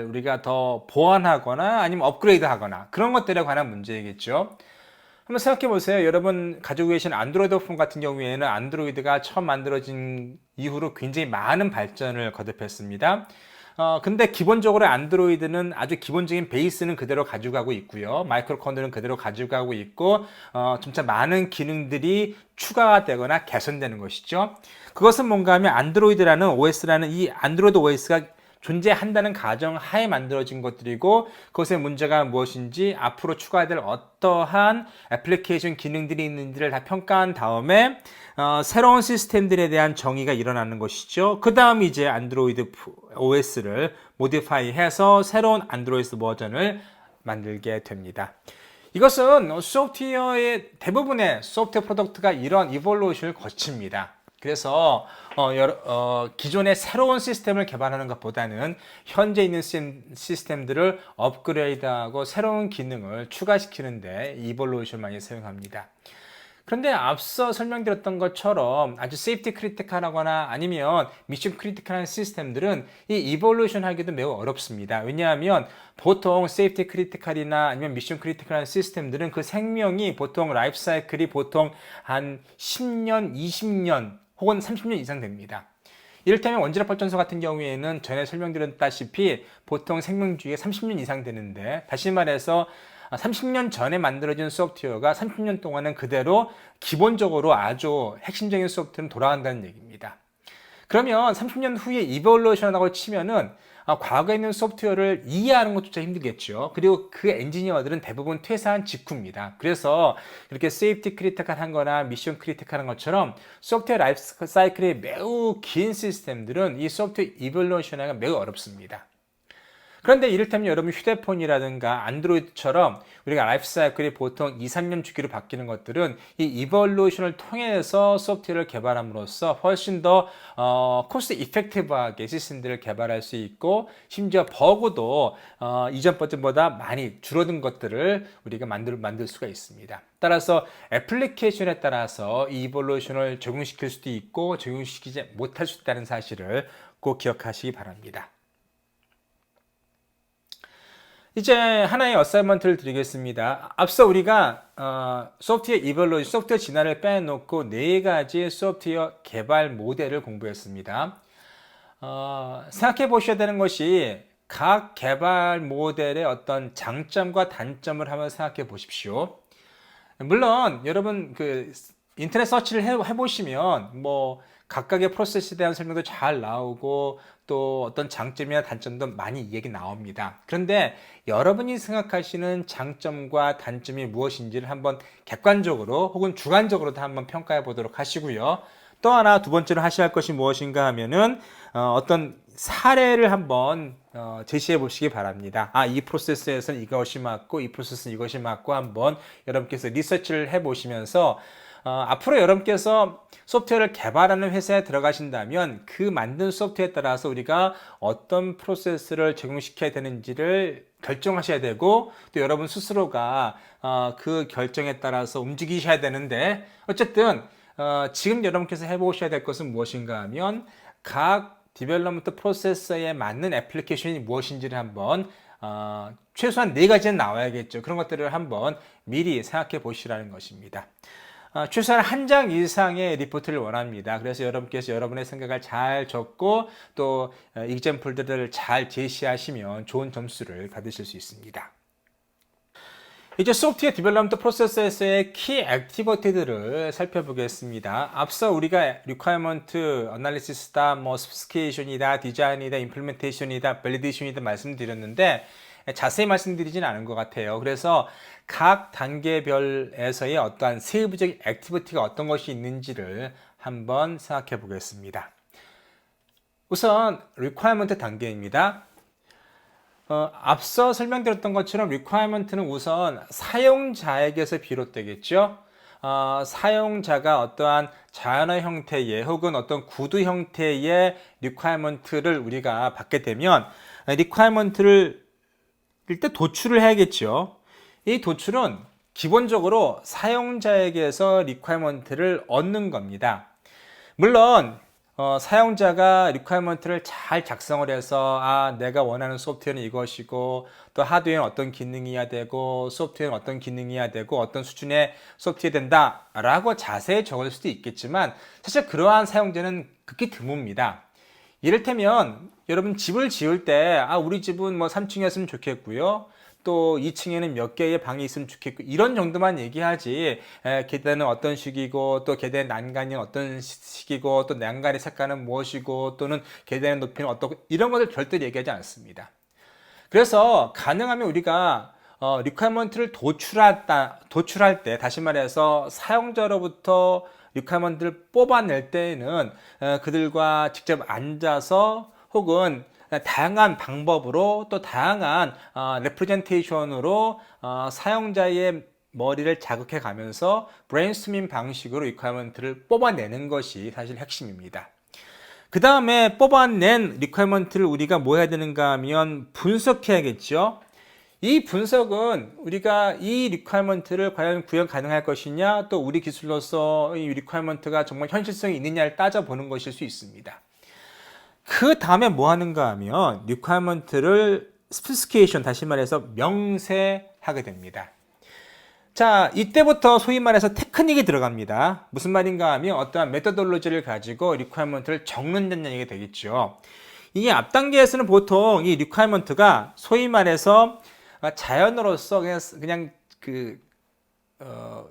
우리가 더 보완하거나 아니면 업그레이드하거나 그런 것들에 관한 문제이겠죠. 한번 생각해 보세요. 여러분 가지고 계신 안드로이드 폰 같은 경우에는 안드로이드가 처음 만들어진 이후로 굉장히 많은 발전을 거듭했습니다. 근데 기본적으로 안드로이드는 아주 기본적인 베이스는 그대로 가져가고 있고요. 마이크로 컨트롤은 그대로 가져가고 있고, 점차 많은 기능들이 추가가 되거나 개선되는 것이죠. 그것은 뭔가 하면 안드로이드라는 OS라는 이 안드로이드 OS가 존재한다는 가정 하에 만들어진 것들이고, 그것의 문제가 무엇인지 앞으로 추가될 어떠한 애플리케이션 기능들이 있는지를 다 평가한 다음에 새로운 시스템들에 대한 정의가 일어나는 것이죠. 그 다음 이제 안드로이드 OS를 모디파이 해서 새로운 안드로이드 버전을 만들게 됩니다. 이것은 소프트웨어의 대부분의 소프트웨어 프로덕트가 이런 이볼루션을 거칩니다. 그래서 기존의 새로운 시스템을 개발하는 것보다는 현재 있는 시스템들을 업그레이드하고 새로운 기능을 추가시키는데 이볼루션 많이 사용합니다. 그런데 앞서 설명드렸던 것처럼 아주 세이프티 크리티컬하거나 아니면 미션 크리티컬한 시스템들은 이 이볼루션 하기도 매우 어렵습니다. 왜냐하면 보통 세이프티 크리티컬이나 아니면 미션 크리티컬한 시스템들은 그 생명이 보통 라이프 사이클이 보통 한 10년, 20년 혹은 30년 이상 됩니다. 이를테면 원자력 발전소 같은 경우에는 전에 설명드렸다시피 보통 생명주기가 30년 이상 되는데, 다시 말해서 30년 전에 만들어진 소프트웨어가 30년 동안은 그대로 기본적으로 아주 핵심적인 소프트웨어는 돌아간다는 얘기입니다. 그러면 30년 후에 이볼루션하고 치면은 과거에 있는 소프트웨어를 이해하는 것조차 힘들겠죠. 그리고 그 엔지니어들은 대부분 퇴사한 직후입니다. 그래서 이렇게 세이프티 크리티컬한 거나 미션 크리티컬한 것처럼 소프트웨어 라이프 사이클이 매우 긴 시스템들은 이 소프트웨어 이볼루션하기가 매우 어렵습니다. 그런데 이를테면 여러분 휴대폰이라든가 안드로이드처럼 우리가 라이프 사이클이 보통 2, 3년 주기로 바뀌는 것들은 이 이볼루션을 통해서 소프트웨어를 개발함으로써 훨씬 더 코스트 이펙티브하게 시스템들을 개발할 수 있고 심지어 버그도 이전 버전보다 많이 줄어든 것들을 우리가 만들 수가 있습니다. 따라서 애플리케이션에 따라서 이 이볼루션을 적용시킬 수도 있고 적용시키지 못할 수 있다는 사실을 꼭 기억하시기 바랍니다. 이제 하나의 어사이먼트를 드리겠습니다. 앞서 우리가 소프트웨어 이볼루션, 소프트웨어 진화를 빼놓고 4가지 소프트웨어 개발 모델을 공부했습니다. 생각해 보셔야 되는 것이 각 개발 모델의 어떤 장점과 단점을 한번 생각해 보십시오. 물론 여러분 그 인터넷 서치를 해보시면 뭐 각각의 프로세스에 대한 설명도 잘 나오고 또 어떤 장점이나 단점도 많이 얘기 나옵니다. 그런데 여러분이 생각하시는 장점과 단점이 무엇인지를 한번 객관적으로 혹은 주관적으로도 한번 평가해 보도록 하시고요. 또 하나 두 번째로 하셔야 할 것이 무엇인가 하면은 어떤 사례를 한번 제시해 보시기 바랍니다. 이 프로세스에서는 이것이 맞고 이 프로세스는 이것이 맞고 한번 여러분께서 리서치를 해 보시면서 앞으로 여러분께서 소프트웨어를 개발하는 회사에 들어가신다면 그 만든 소프트웨어에 따라서 우리가 어떤 프로세스를 적용시켜야 되는지를 결정하셔야 되고 또 여러분 스스로가 그 결정에 따라서 움직이셔야 되는데 어쨌든 지금 여러분께서 해보셔야 될 것은 무엇인가 하면 각 디벨롭먼트 프로세서에 맞는 애플리케이션이 무엇인지를 한번 최소한 4가지는 나와야겠죠. 그런 것들을 한번 미리 생각해 보시라는 것입니다. 최소한 한 장 이상의 리포트를 원합니다. 그래서 여러분께서 여러분의 생각을 잘 적고 또 이그젬플들을 잘 제시하시면 좋은 점수를 받으실 수 있습니다. 이제 소프트웨어 디벨롭먼트 프로세스에서의 키 액티비티들을 살펴보겠습니다. 앞서 우리가 리퀘어먼트 어널리시스다, 뭐 스페시피케이션이다, 디자인이다, 임플리멘테이션이다, 밸리데이션이다 말씀드렸는데 자세히 말씀드리진 않은 것 같아요. 그래서 각 단계별에서의 어떠한 세부적인 액티비티가 어떤 것이 있는지를 한번 생각해 보겠습니다. 우선 requirement 단계입니다. 앞서 설명드렸던 것처럼 requirement는 우선 사용자에게서 비롯되겠죠. 사용자가 어떠한 자연어 형태의 혹은 어떤 구두 형태의 requirement를 우리가 받게 되면 requirement를 일단 도출을 해야겠죠. 이 도출은 기본적으로 사용자에게서 requirement를 얻는 겁니다. 물론 사용자가 requirement를 잘 작성을 해서 내가 원하는 소프트웨어는 이것이고 또 하드웨어는 어떤 기능이어야 되고 소프트웨어는 어떤 기능이어야 되고 어떤 수준의 소프트웨어 된다 라고 자세히 적을 수도 있겠지만 사실 그러한 사용자는 극히 드뭅니다. 이를테면 여러분 집을 지을 때 우리 집은 뭐 3층이었으면 좋겠고요. 또 2층에는 몇 개의 방이 있으면 좋겠고 이런 정도만 얘기하지 계단은 어떤 식이고 또 계단의 난간이 어떤 식이고 또 난간의 색깔은 무엇이고 또는 계단의 높이는 어떻고 이런 것들 절대 얘기하지 않습니다. 그래서 가능하면 우리가 리퀘어먼트를 도출할 때 다시 말해서 사용자로부터 리퀘어먼트를 뽑아낼 때에는 그들과 직접 앉아서 혹은 다양한 방법으로 또 다양한 레프레젠테이션으로 사용자의 머리를 자극해 가면서 브레인스토밍 방식으로 리퀘어먼트를 뽑아내는 것이 사실 핵심입니다. 그 다음에 뽑아낸 리퀘어먼트를 우리가 뭐 해야 되는가 하면 분석해야겠죠. 이 분석은 우리가 이 리퀘어먼트를 과연 구현 가능할 것이냐 또 우리 기술로서 이 리퀘어먼트가 정말 현실성이 있느냐를 따져보는 것일 수 있습니다. 그 다음에 뭐 하는가 하면 requirement를 specification 다시 말해서 명세하게 됩니다. 자, 이때부터 소위 말해서 테크닉이 들어갑니다. 무슨 말인가 하면 어떠한 메토돌로지를 가지고 requirement를 적는다는 얘기가 되겠죠. 이 앞 단계에서는 보통 이 requirement가 소위 말해서 자연으로서 그냥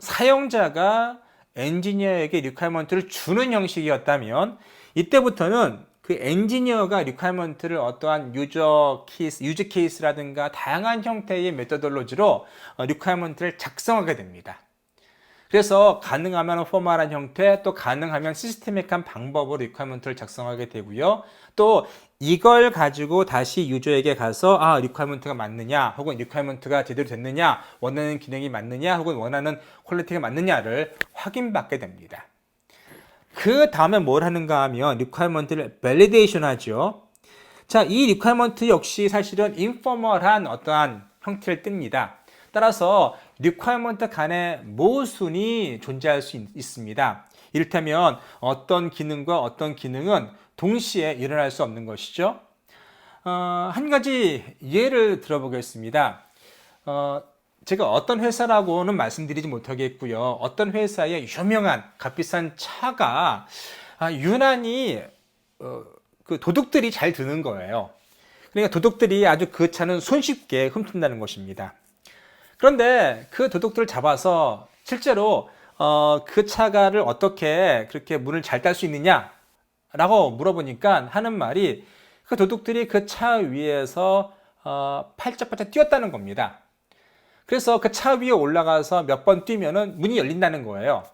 사용자가 엔지니어에게 리퀘어먼트를 주는 형식이었다면 이때부터는 그 엔지니어가 리퀘어먼트를 어떠한 유저 케이스라든가 다양한 형태의 메서돌로지로 리퀘어먼트를 작성하게 됩니다. 그래서 가능하면 포멀한 형태, 또 가능하면 시스테믹한 방법으로 리퀘어먼트를 작성하게 되고요. 또 이걸 가지고 다시 유저에게 가서 리퀘어먼트가 맞느냐, 혹은 리퀘어먼트가 제대로 됐느냐, 원하는 기능이 맞느냐, 혹은 원하는 퀄리티가 맞느냐를 확인받게 됩니다. 그 다음에 뭘 하는가 하면 리퀘어먼트를 밸리데이션 하죠. 자, 이 리퀘어먼트 역시 사실은 인포멀한 어떠한 형태를 띱니다. 따라서 리퀘어먼트 간의 모순이 존재할 수 있습니다. 이를테면 어떤 기능과 어떤 기능은 동시에 일어날 수 없는 것이죠. 한 가지 예를 들어보겠습니다. 제가 어떤 회사라고는 말씀드리지 못하겠고요. 어떤 회사의 유명한 값비싼 차가 유난히 그 도둑들이 잘 드는 거예요. 그러니까 도둑들이 아주 그 차는 손쉽게 훔친다는 것입니다. 그런데 그 도둑들을 잡아서 실제로 그 차가를 어떻게 그렇게 문을 잘 딸 수 있느냐 라고 물어보니까 하는 말이 그 도둑들이 그 차 위에서 팔짝팔짝 뛰었다는 겁니다. 그래서 그 차 위에 올라가서 몇 번 뛰면은 문이 열린다는 거예요.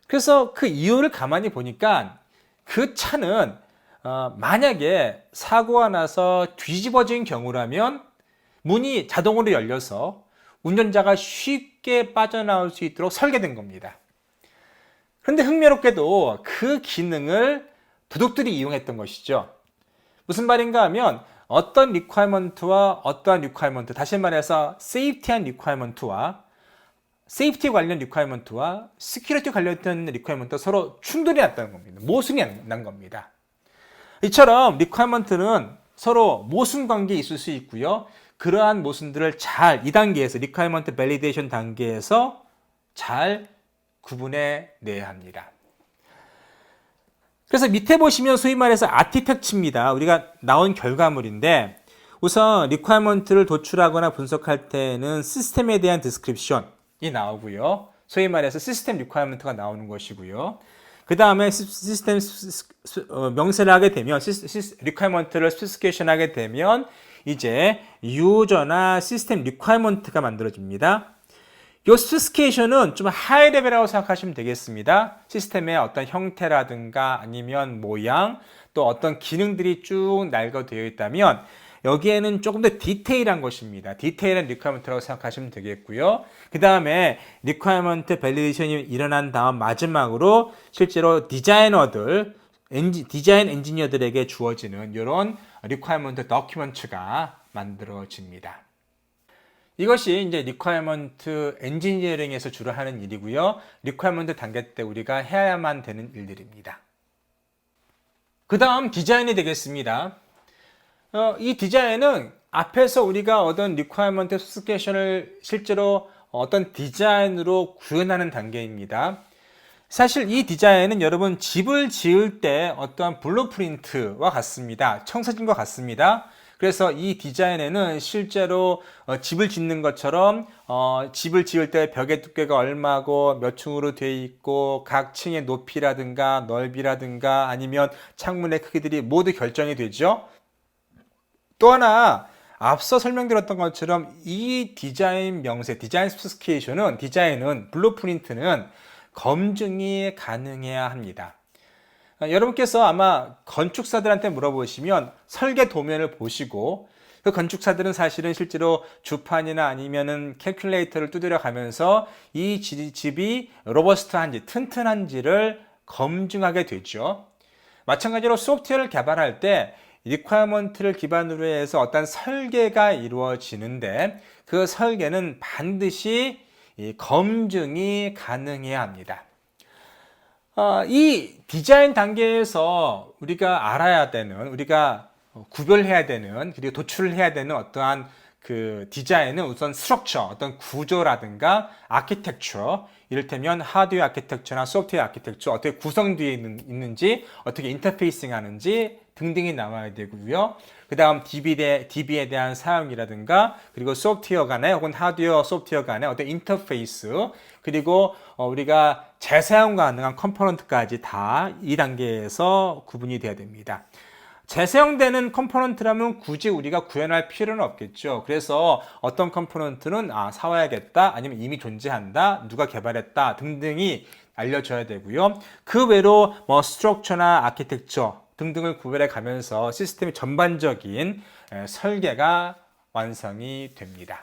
그래서 그 이유를 가만히 보니까 그 차는 만약에 사고가 나서 뒤집어진 경우라면 문이 자동으로 열려서 운전자가 쉽게 빠져나올 수 있도록 설계된 겁니다. 그런데 흥미롭게도 그 기능을 도둑들이 이용했던 것이죠. 무슨 말인가 하면 어떤 리퀘어먼트와 어떠한 리퀘어먼트, 다시 말해서 세이프티한 리퀘어먼트와 세이프티 관련 리퀘어먼트와 시큐리티 관련된 리퀘어먼트가 서로 충돌이 났다는 겁니다. 모순이 난 겁니다. 이처럼 리퀘어먼트는 서로 모순 관계에 있을 수 있고요. 그러한 모순들을 잘 2단계에서 리퀘어먼트 밸리데이션 단계에서 잘 구분해 내야 합니다. 그래서 밑에 보시면 소위 말해서 아티팩트입니다. 우리가 나온 결과물인데 우선 리퀘어먼트를 도출하거나 분석할 때는 시스템에 대한 디스크립션이 나오고요. 소위 말해서 시스템 리퀘어먼트가 나오는 것이고요. 그 다음에 시스템 명세를 하게 되면 리퀘어먼트를 스페시피케이션 하게 되면 이제 유저나 시스템 리퀘어먼트가 만들어집니다. 이 스페시피케이션은 좀 하이 레벨이라고 생각하시면 되겠습니다. 시스템의 어떤 형태라든가 아니면 모양, 또 어떤 기능들이 쭉 날개되어 있다면 여기에는 조금 더 디테일한 것입니다. 디테일한 리퀘어먼트라고 생각하시면 되겠고요. 그 다음에 리퀘어먼트 밸리데이션이 일어난 다음 마지막으로 실제로 디자인 엔지니어들에게 주어지는 이런 리퀘어먼트 도큐먼트가 만들어집니다. 이것이 이제 리퀘어먼트 엔지니어링에서 주로 하는 일이고요. 리퀘어먼트 단계 때 우리가 해야만 되는 일들입니다. 그 다음 디자인이 되겠습니다. 이 디자인은 앞에서 우리가 얻은 리퀘어먼트 스페시피케이션을 실제로 어떤 디자인으로 구현하는 단계입니다. 사실 이 디자인은 여러분 집을 지을 때 어떠한 블루프린트와 같습니다. 청사진과 같습니다. 그래서 이 디자인에는 실제로 집을 짓는 것처럼 집을 지을 때 벽의 두께가 얼마고 몇 층으로 되어 있고 각 층의 높이라든가 넓이라든가 아니면 창문의 크기들이 모두 결정이 되죠. 또 하나 앞서 설명드렸던 것처럼 이 디자인 명세, 디자인 스페시피케이션은 블루프린트는 검증이 가능해야 합니다. 여러분께서 아마 건축사들한테 물어보시면 설계 도면을 보시고 그 건축사들은 사실은 실제로 주판이나 아니면은 캘큘레이터를 두드려 가면서 이 집이 로버스트한지 튼튼한지를 검증하게 되죠. 마찬가지로 소프트웨어를 개발할 때 리퀘어먼트를 기반으로 해서 어떤 설계가 이루어지는데 그 설계는 반드시 검증이 가능해야 합니다. 이 디자인 단계에서 우리가 알아야 되는, 우리가 구별해야 되는, 그리고 도출을 해야 되는 어떠한 그 디자인은 우선 스트럭처, 어떤 구조라든가 아키텍처, 이를테면 하드웨어 아키텍처나 소프트웨어 아키텍처, 어떻게 구성되어 있는지, 어떻게 인터페이싱 하는지 등등이 나와야 되고요. 그 다음 DB에 대한 사용이라든가, 그리고 소프트웨어 간에 혹은 하드웨어 소프트웨어 간에 어떤 인터페이스, 그리고 우리가 재사용 가능한 컴포넌트까지 다 이 단계에서 구분이 돼야 됩니다. 재사용되는 컴포넌트라면 굳이 우리가 구현할 필요는 없겠죠. 그래서 어떤 컴포넌트는 사와야겠다, 아니면 이미 존재한다, 누가 개발했다 등등이 알려져야 되고요. 그 외로 뭐 스트럭처나 아키텍처 등등을 구별해 가면서 시스템의 전반적인 설계가 완성이 됩니다.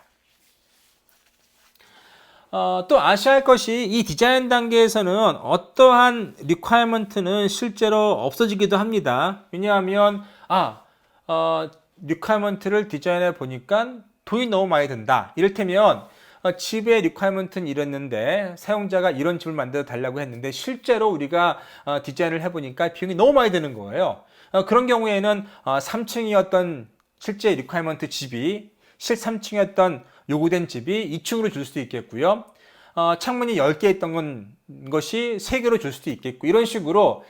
또 아셔야 할 것이 이 디자인 단계에서는 어떠한 리퀘어먼트는 실제로 없어지기도 합니다. 왜냐하면 리퀘어먼트를 디자인해 보니까 돈이 너무 많이 든다. 이를테면 집의 리퀘어먼트는 이랬는데 사용자가 이런 집을 만들어 달라고 했는데 실제로 우리가 디자인을 해보니까 비용이 너무 많이 드는 거예요. 그런 경우에는 3층이었던 실제 리퀘어먼트 집이 실 3층이었던 요구된 집이 2층으로 줄 수도 있겠고요. 창문이 10개 있던 것이 3개로 줄 수도 있겠고, 이런 식으로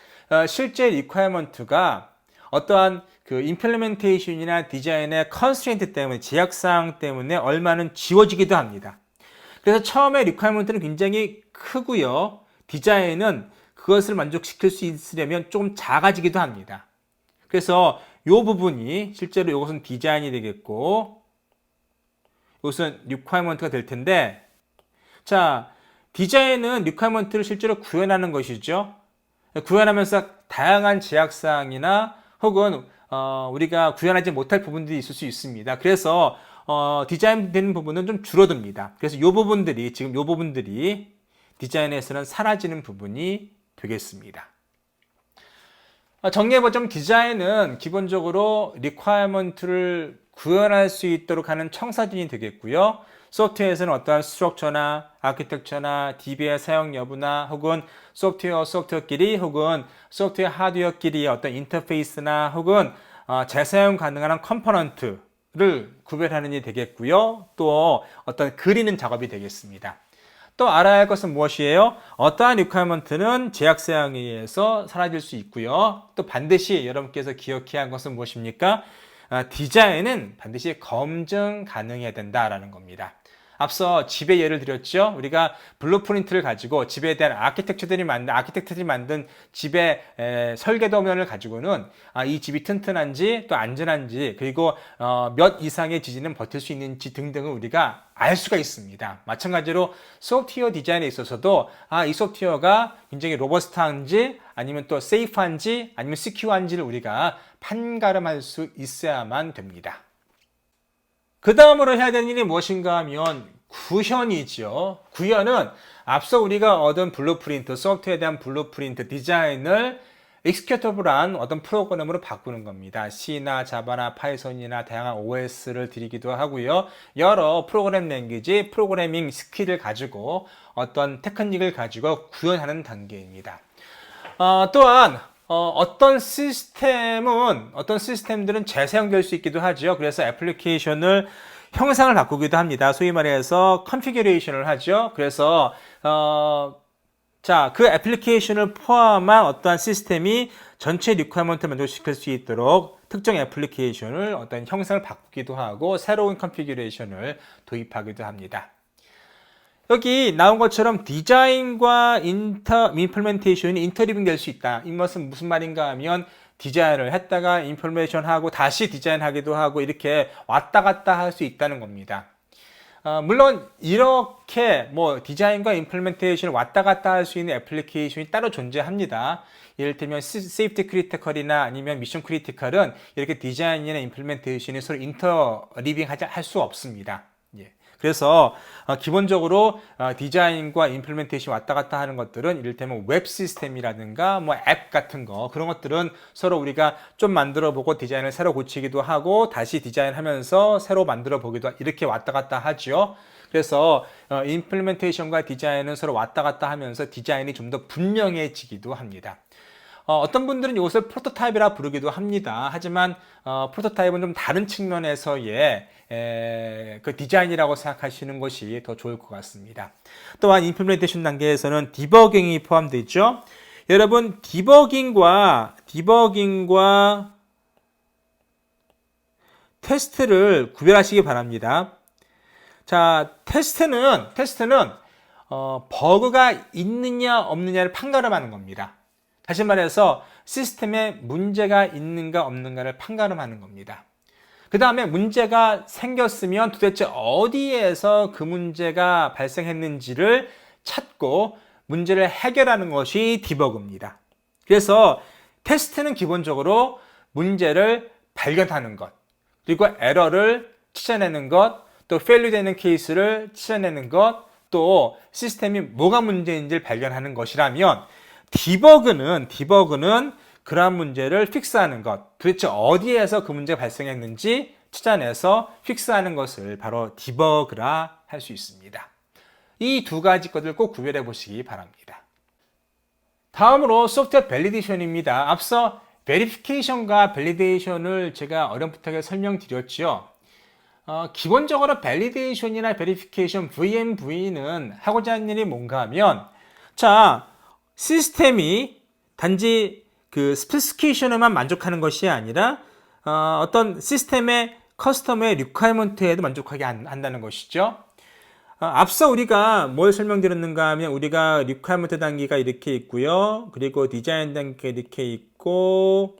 실제 리퀘어먼트가 어떠한 그 임플리멘테이션이나 디자인의 컨스트레인트 때문에, 제약사항 때문에 얼마는 지워지기도 합니다. 그래서 처음에 리퀘어먼트는 굉장히 크고요. 디자인은 그것을 만족시킬 수 있으려면 조금 작아지기도 합니다. 그래서 이 부분이 실제로 이것은 디자인이 되겠고, 이것은 리퀘어먼트가 될 텐데, 자, 디자인은 리퀘어먼트를 실제로 구현하는 것이죠. 구현하면서 다양한 제약사항이나 혹은 우리가 구현하지 못할 부분들이 있을 수 있습니다. 그래서 디자인되는 부분은 좀 줄어듭니다. 그래서 이 부분들이 디자인에서는 사라지는 부분이 되겠습니다. 정리해보자면 디자인은 기본적으로 리퀘어먼트를 구현할 수 있도록 하는 청사진이 되겠고요. 소프트웨어에서는 어떠한 스트럭처나 아키텍처나 DB의 사용 여부나 혹은 소프트웨어끼리 혹은 소프트웨어 하드웨어끼리의 어떤 인터페이스나 혹은 재사용 가능한 컴포넌트를 구별하는 일이 되겠고요. 또 어떤 그리는 작업이 되겠습니다. 또 알아야 할 것은 무엇이에요? 어떠한 리퀘어먼트는 제약사항에 의해서 사라질 수 있고요. 또 반드시 여러분께서 기억해야 할 것은 무엇입니까? 디자인은 반드시 검증 가능해야 된다라는 겁니다. 앞서 집의 예를 드렸죠. 우리가 블루프린트를 가지고 집에 대한 아키텍트들이 만든 집의 설계도면을 가지고는 이 집이 튼튼한지 또 안전한지, 그리고 몇 이상의 지진은 버틸 수 있는지 등등을 우리가 알 수가 있습니다. 마찬가지로 소프트웨어 디자인에 있어서도 이 소프트웨어가 굉장히 로버스트한지 아니면 또 세이프한지 아니면 시큐어한지를 우리가 판가름할 수 있어야만 됩니다. 그 다음으로 해야 되는 일이 무엇인가 하면 구현이죠. 구현은 앞서 우리가 얻은 블루프린트, 소프트웨어에 대한 블루프린트, 디자인을 익스큐터블한 어떤 프로그램으로 바꾸는 겁니다. C나 자바나 파이썬이나 다양한 OS를 들이기도 하고요. 여러 프로그램 랭귀지, 프로그래밍 스킬을 가지고 어떤 테크닉을 가지고 구현하는 단계입니다. 또한 어떤 시스템들은 재사용될 수 있기도 하죠. 그래서 애플리케이션을 형상을 바꾸기도 합니다. 소위 말해서 컨피규레이션을 하죠. 그래서 그 애플리케이션을 포함한 어떠한 시스템이 전체 리퀘어먼트를 만족시킬 수 있도록 특정 애플리케이션을 어떤 형상을 바꾸기도 하고 새로운 컨피규레이션을 도입하기도 합니다. 여기 나온 것처럼 디자인과 임플리멘테이션이 인터리빙 될 수 있다. 이것은 무슨 말인가 하면 디자인을 했다가 임플리멘테이션하고 다시 디자인하기도 하고 이렇게 왔다 갔다 할 수 있다는 겁니다. 물론 이렇게 디자인과 임플리멘테이션을 왔다 갔다 할 수 있는 애플리케이션이 따로 존재합니다. 이를테면 세이프티 크리티컬이나 아니면 미션 크리티컬은 이렇게 디자인이나 임플리멘테이션이 서로 인터리빙 할 수 없습니다. 그래서 기본적으로 디자인과 임플리멘테이션 왔다 갔다 하는 것들은 이를테면 웹 시스템이라든가 앱 같은 거, 그런 것들은 서로 우리가 좀 만들어 보고 디자인을 새로 고치기도 하고 다시 디자인하면서 새로 만들어 보기도 이렇게 왔다 갔다 하죠. 그래서 임플리멘테이션과 디자인은 서로 왔다 갔다 하면서 디자인이 좀 더 분명해지기도 합니다. 어떤 분들은 이것을 프로토타입이라 부르기도 합니다. 하지만 프로토타입은 좀 다른 측면에서의 그 디자인이라고 생각하시는 것이 더 좋을 것 같습니다. 또한 임플리멘테이션 단계에서는 디버깅이 포함되죠. 여러분 디버깅과 테스트를 구별하시기 바랍니다. 자, 테스트는 버그가 있느냐 없느냐를 판가름하는 겁니다. 다시 말해서 시스템에 문제가 있는가 없는가를 판가름하는 겁니다. 그 다음에 문제가 생겼으면 도대체 어디에서 그 문제가 발생했는지를 찾고 문제를 해결하는 것이 디버그입니다. 그래서 테스트는 기본적으로 문제를 발견하는 것, 그리고 에러를 찾아내는 것, 또 페일리 되는 케이스를 찾아내는 것, 또 시스템이 뭐가 문제인지를 발견하는 것이라면 디버그는 그러한 문제를 픽스하는 것, 도대체 어디에서 그 문제가 발생했는지 찾아내서 픽스하는 것을 바로 디버그라 할 수 있습니다. 이 두 가지 것을 꼭 구별해 보시기 바랍니다. 다음으로 소프트웨어 밸리데이션입니다. 앞서 베리피케이션과 밸리데이션을 제가 어렴풋하게 설명드렸죠. 기본적으로 밸리데이션이나 베리피케이션, VMV는 하고자 하는 일이 뭔가 하면, 자, 시스템이 단지 그 스페시피케이션에만 만족하는 것이 아니라 어떤 시스템의 커스텀의 리퀘어먼트에도 만족하게 한다는 것이죠. 앞서 우리가 뭘 설명드렸는가 하면 우리가 리퀘어먼트 단계가 이렇게 있고요. 그리고 디자인 단계가 이렇게 있고,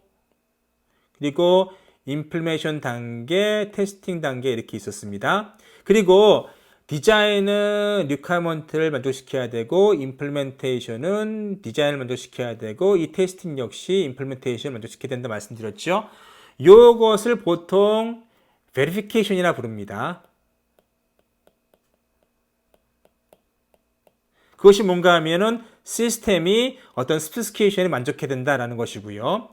그리고 임플리멘테이션 단계, 테스팅 단계 이렇게 있었습니다. 그리고 디자인은 리퀘어먼트를 만족시켜야 되고, 임플리멘테이션은 디자인을 만족시켜야 되고, 이 테스팅 역시 임플리멘테이션을 만족시켜야 된다 말씀드렸죠. 이것을 보통 베리피케이션이라 부릅니다. 그것이 뭔가 하면은 시스템이 어떤 스페시피케이션에 만족해야 된다라는 것이고요.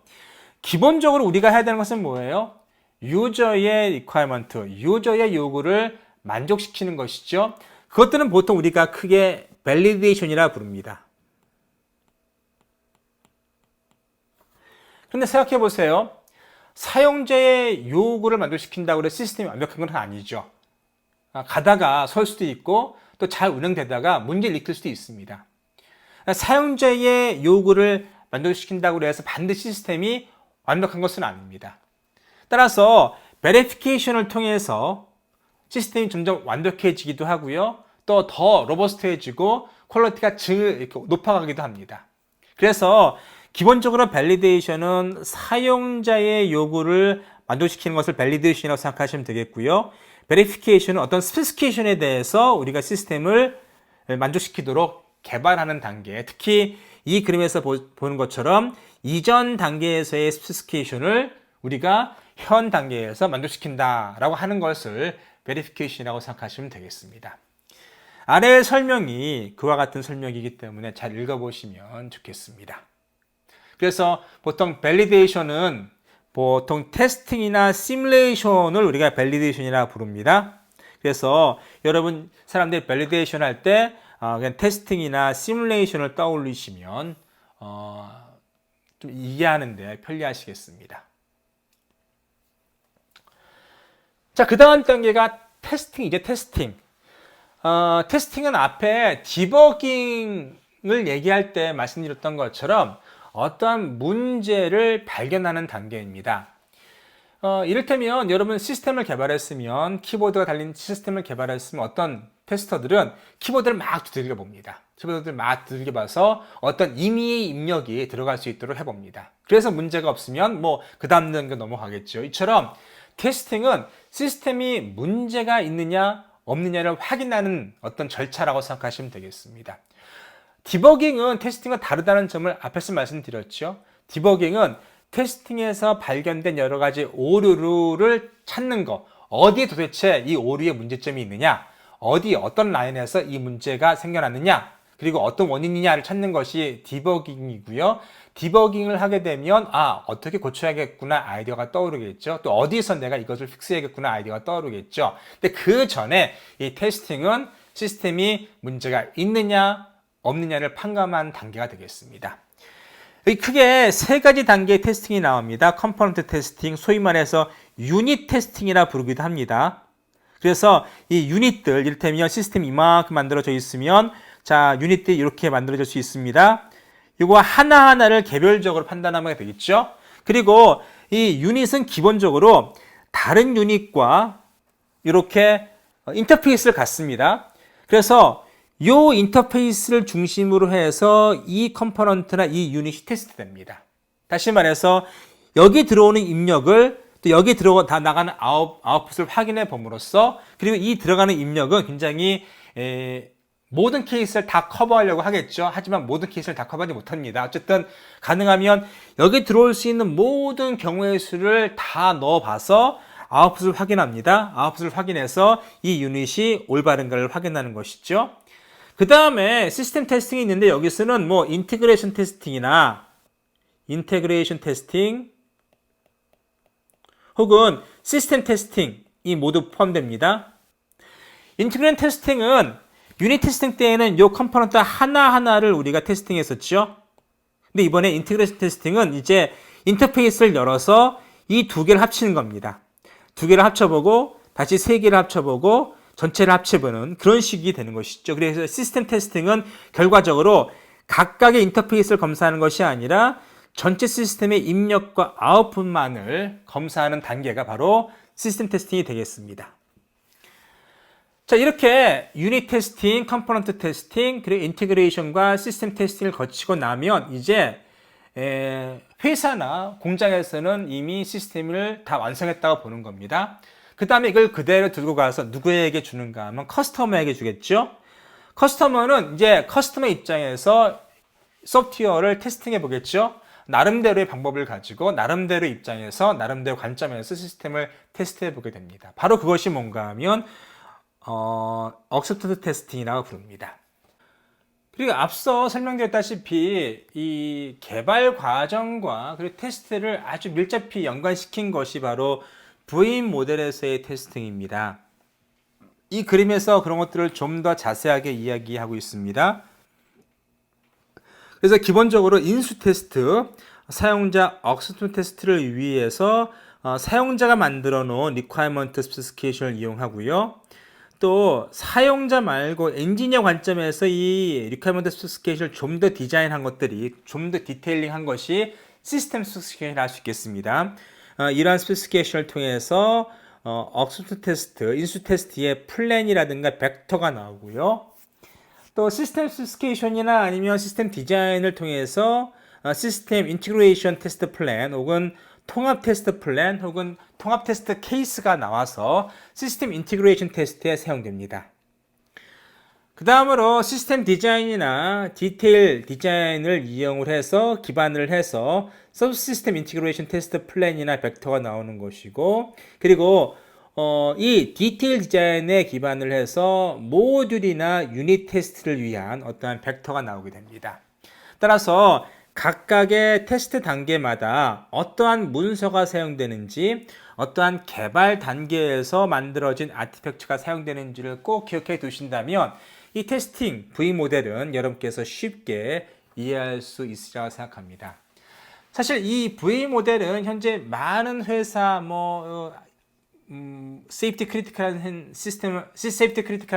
기본적으로 우리가 해야 되는 것은 뭐예요? 유저의 리퀘어먼트, 유저의 요구를 만족시키는 것이죠. 그것들은 보통 우리가 크게 밸리데이션이라 부릅니다. 그런데 생각해 보세요. 사용자의 요구를 만족시킨다고 해서 시스템이 완벽한 건 아니죠. 가다가 설 수도 있고 또 잘 운영되다가 문제를 일으킬 수도 있습니다. 사용자의 요구를 만족시킨다고 해서 반드시 시스템이 완벽한 것은 아닙니다. 따라서 베리피케이션을 통해서 시스템이 점점 완벽해지기도 하고요. 또 더 로버스트해지고 퀄리티가 이렇게 높아가기도 합니다. 그래서 기본적으로 밸리데이션은 사용자의 요구를 만족시키는 것을 밸리데이션이라고 생각하시면 되겠고요. 베리피케이션은 어떤 스페시피케이션에 대해서 우리가 시스템을 만족시키도록 개발하는 단계, 특히 이 그림에서 보는 것처럼 이전 단계에서의 스페시피케이션을 우리가 현 단계에서 만족시킨다라고 하는 것을 베리피케이션이라고 생각하시면 되겠습니다. 아래의 설명이 그와 같은 설명이기 때문에 잘 읽어보시면 좋겠습니다. 그래서 보통 밸리데이션은 보통 테스팅이나 시뮬레이션을 우리가 밸리데이션이라 부릅니다. 그래서 여러분 사람들이 밸리데이션 할 때 그냥 테스팅이나 시뮬레이션을 떠올리시면 좀 이해하는데 편리하시겠습니다. 자, 그 다음 단계가 테스팅이죠. 테스팅. 테스팅은 앞에 디버깅을 얘기할 때 말씀드렸던 것처럼 어떠한 문제를 발견하는 단계입니다. 이를테면 여러분 시스템을 개발했으면, 키보드가 달린 시스템을 개발했으면 어떤 테스터들은 키보드를 막 두들겨 봅니다. 키보드를 막 두들겨 봐서 어떤 임의의 입력이 들어갈 수 있도록 해봅니다. 그래서 문제가 없으면 뭐 그 다음 단계 넘어가겠죠. 이처럼 테스팅은 시스템이 문제가 있느냐 없느냐를 확인하는 어떤 절차라고 생각하시면 되겠습니다. 디버깅은 테스팅과 다르다는 점을 앞에서 말씀드렸죠. 디버깅은 테스팅에서 발견된 여러 가지 오류를 찾는 거, 어디에 도대체 이 오류의 문제점이 있느냐, 어떤 라인에서 이 문제가 생겨났느냐, 그리고 어떤 원인이냐를 찾는 것이 디버깅이고요. 디버깅을 하게 되면 어떻게 고쳐야겠구나 아이디어가 떠오르겠죠. 또 어디서 내가 이것을 픽스해야겠구나 아이디어가 떠오르겠죠. 근데 그 전에 이 테스팅은 시스템이 문제가 있느냐 없느냐를 판가름한 단계가 되겠습니다. 여기 크게 세 가지 단계의 테스팅이 나옵니다. 컴포넌트 테스팅, 소위 말해서 유닛 테스팅이라 부르기도 합니다. 그래서 이 유닛들, 이를테면 시스템이 이만큼 만들어져 있으면 자, 유닛들이 이렇게 만들어질 수 있습니다. 이거 하나하나를 개별적으로 판단하면 되겠죠. 그리고 이 유닛은 기본적으로 다른 유닛과 이렇게 인터페이스를 갖습니다. 그래서 이 인터페이스를 중심으로 해서 이 컴포넌트나 이 유닛이 테스트됩니다. 다시 말해서 여기 들어오는 입력을 또 여기 다 나가는 아웃풋을 확인해 봄으로써 그리고 이 들어가는 입력은 굉장히 모든 케이스를 다 커버하려고 하겠죠. 하지만 모든 케이스를 다 커버하지 못합니다. 어쨌든 가능하면 여기 들어올 수 있는 모든 경우의 수를 다 넣어봐서 아웃풋을 확인합니다. 아웃풋을 확인해서 이 유닛이 올바른가를 확인하는 것이죠. 그 다음에 시스템 테스팅이 있는데 여기서는 뭐 인테그레이션 테스팅이나 인테그레이션 테스팅 혹은 시스템 테스팅이 모두 포함됩니다. 인테그레이션 테스팅은 유닛 테스팅 때에는 이 컴포넌트 하나하나를 우리가 테스팅했었죠. 근데 이번에 인테그레이션 테스팅은 이제 인터페이스를 열어서 이 두 개를 합치는 겁니다. 두 개를 합쳐보고 다시 세 개를 합쳐보고 전체를 합쳐보는 그런 식이 되는 것이죠. 그래서 시스템 테스팅은 결과적으로 각각의 인터페이스를 검사하는 것이 아니라 전체 시스템의 입력과 아웃풋만을 검사하는 단계가 바로 시스템 테스팅이 되겠습니다. 자, 이렇게 유닛 테스팅, 컴포넌트 테스팅, 그리고 인테그레이션과 시스템 테스팅을 거치고 나면 이제 회사나 공장에서는 이미 시스템을 다 완성했다고 보는 겁니다. 그 다음에 이걸 그대로 들고 가서 누구에게 주는가 하면 커스터머에게 주겠죠. 커스터머는 이제 커스터머 입장에서 소프트웨어를 테스팅해 보겠죠. 나름대로의 방법을 가지고 나름대로 입장에서 나름대로 관점에서 시스템을 테스트해 보게 됩니다. 바로 그것이 뭔가 하면 억셉턴스 테스팅이라고 부릅니다. 그리고 앞서 설명드렸다시피 이 개발 과정과 그리고 테스트를 아주 밀접히 연관시킨 것이 바로 VM 모델에서의 테스팅입니다. 이 그림에서 그런 것들을 좀 더 자세하게 이야기하고 있습니다. 그래서 기본적으로 인수 테스트, 사용자 억셉턴스 테스트를 위해서 사용자가 만들어 놓은 리퀘어먼트 스페시피케이션을 이용하고요. 또 사용자 말고 엔지니어 관점에서 이 리퀘어먼트 스페시피케이션을 좀 더 디자인한 것들이 좀 더 디테일링한 것이 시스템 스페시피케이션을 할 수 있겠습니다. 이러한 스페시피케이션을 통해서 억셉턴스 테스트, 인수 테스트의 플랜이라든가 벡터가 나오고요. 또 시스템 스페시피케이션이나 아니면 시스템 디자인을 통해서 시스템 인티그레이션 테스트 플랜 혹은 통합 테스트 플랜 혹은 통합 테스트 케이스가 나와서 시스템 인티그레이션 테스트에 사용됩니다. 그 다음으로 시스템 디자인이나 디테일 디자인을 이용을 해서 기반을 해서 서브 시스템 인티그레이션 테스트 플랜이나 벡터가 나오는 것이고 그리고 이 디테일 디자인에 기반을 해서 모듈이나 유닛 테스트를 위한 어떠한 벡터가 나오게 됩니다. 따라서 각각의 테스트 단계마다 어떠한 문서가 사용되는지 어떠한 개발 단계에서 만들어진 아티팩트가 사용되는지를 꼭 기억해 두신다면 이 테스팅 V 모델은 여러분께서 쉽게 이해할 수 있으리라고 생각합니다. 사실 이 V 모델은 현재 많은 회사 세이프티 크리티컬한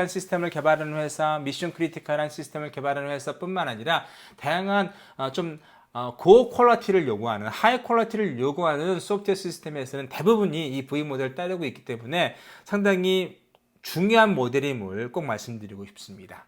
시스템을 개발하는 회사, 미션 크리티컬한 시스템을 개발하는 회사뿐만 아니라 다양한 고 퀄리티를 요구하는 하이 퀄리티를 요구하는 소프트웨어 시스템에서는 대부분이 이 V 모델을 따르고 있기 때문에 상당히 중요한 모델임을 꼭 말씀드리고 싶습니다.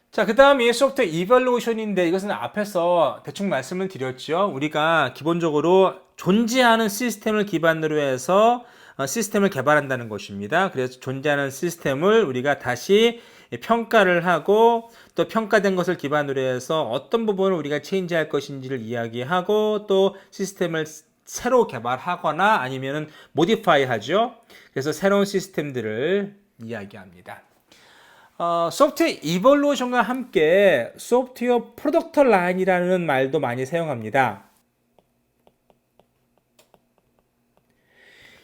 자, 그 다음이 소프트웨어 이발루에이션인데 이것은 앞에서 대충 말씀을 드렸죠. 우리가 기본적으로 존재하는 시스템을 기반으로 해서 시스템을 개발한다는 것입니다. 그래서 존재하는 시스템을 우리가 다시 평가를 하고 또 평가된 것을 기반으로 해서 어떤 부분을 우리가 체인지할 것인지를 이야기하고 또 시스템을 새로 개발하거나 아니면은 모디파이 하죠. 그래서 새로운 시스템들을 이야기합니다. 소프트웨어 이볼루션과 함께 소프트웨어 프로덕트 라인이라는 말도 많이 사용합니다.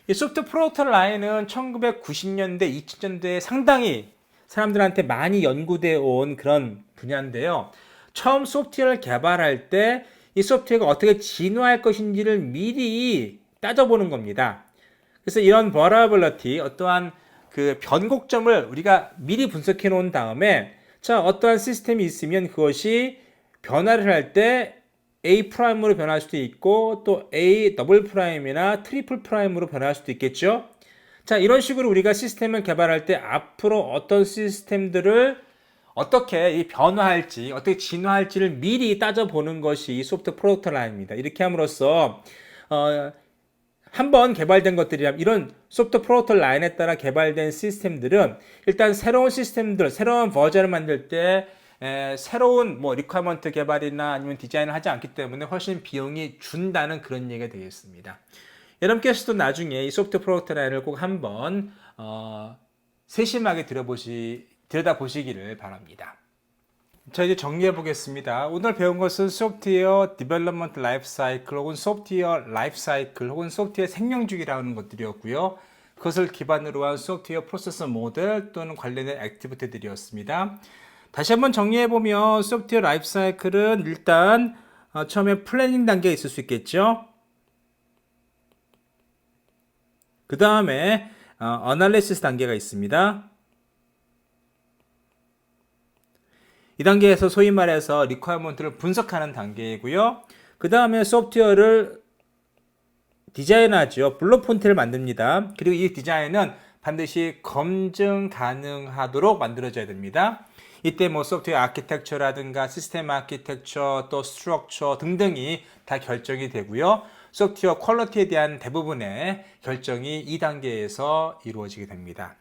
이 소프트웨어 프로덕트 라인은 1990년대, 2000년대에 상당히 사람들한테 많이 연구되어 온 그런 분야인데요. 처음 소프트웨어를 개발할 때 이 소프트웨어가 어떻게 진화할 것인지를 미리 따져보는 겁니다. 그래서 이런 vulnerability, 어떠한 그 변곡점을 우리가 미리 분석해 놓은 다음에 자, 어떠한 시스템이 있으면 그것이 변화를 할 때 A 프라임으로 변할 수도 있고 또 A 더블 프라임이나 트리플 프라임으로 변할 수도 있겠죠. 자, 이런 식으로 우리가 시스템을 개발할 때 앞으로 어떤 시스템들을 어떻게 변화할지, 어떻게 진화할지를 미리 따져보는 것이 이 소프트 프로덕트 라인입니다. 이렇게 함으로써 한번 개발된 것들이라면 이런 소프트 프로덕트 라인에 따라 개발된 시스템들은 일단 새로운 시스템들, 새로운 버전을 만들 때 새로운 뭐 리퀘어먼트 개발이나 아니면 디자인을 하지 않기 때문에 훨씬 비용이 준다는 그런 얘기가 되겠습니다. 여러분께서도 나중에 이 소프트 프로덕트 라인을 꼭 한번 세심하게 들여다보시기를 바랍니다. 자, 이제 정리해 보겠습니다. 오늘 배운 것은 소프트웨어 디벨롭먼트 라이프 사이클 혹은 소프트웨어 라이프 사이클 혹은 소프트웨어 생명주기라는 것들이었고요. 그것을 기반으로 한 소프트웨어 프로세서 모델 또는 관련된 액티비티들이었습니다. 다시 한번 정리해 보면 소프트웨어 라이프 사이클은 일단 처음에 플래닝 단계에 있을 수 있겠죠. 그 다음에 어널리시스 단계가 있습니다. 이 단계에서 소위 말해서 리퀘어먼트를 분석하는 단계이고요. 그 다음에 소프트웨어를 디자인하죠. 블루폰트를 만듭니다. 그리고 이 디자인은 반드시 검증 가능하도록 만들어져야 됩니다. 이때 뭐 소프트웨어 아키텍처라든가 시스템 아키텍처 또 스트럭처 등등이 다 결정이 되고요. 소프트웨어 퀄리티에 대한 대부분의 결정이 이 단계에서 이루어지게 됩니다.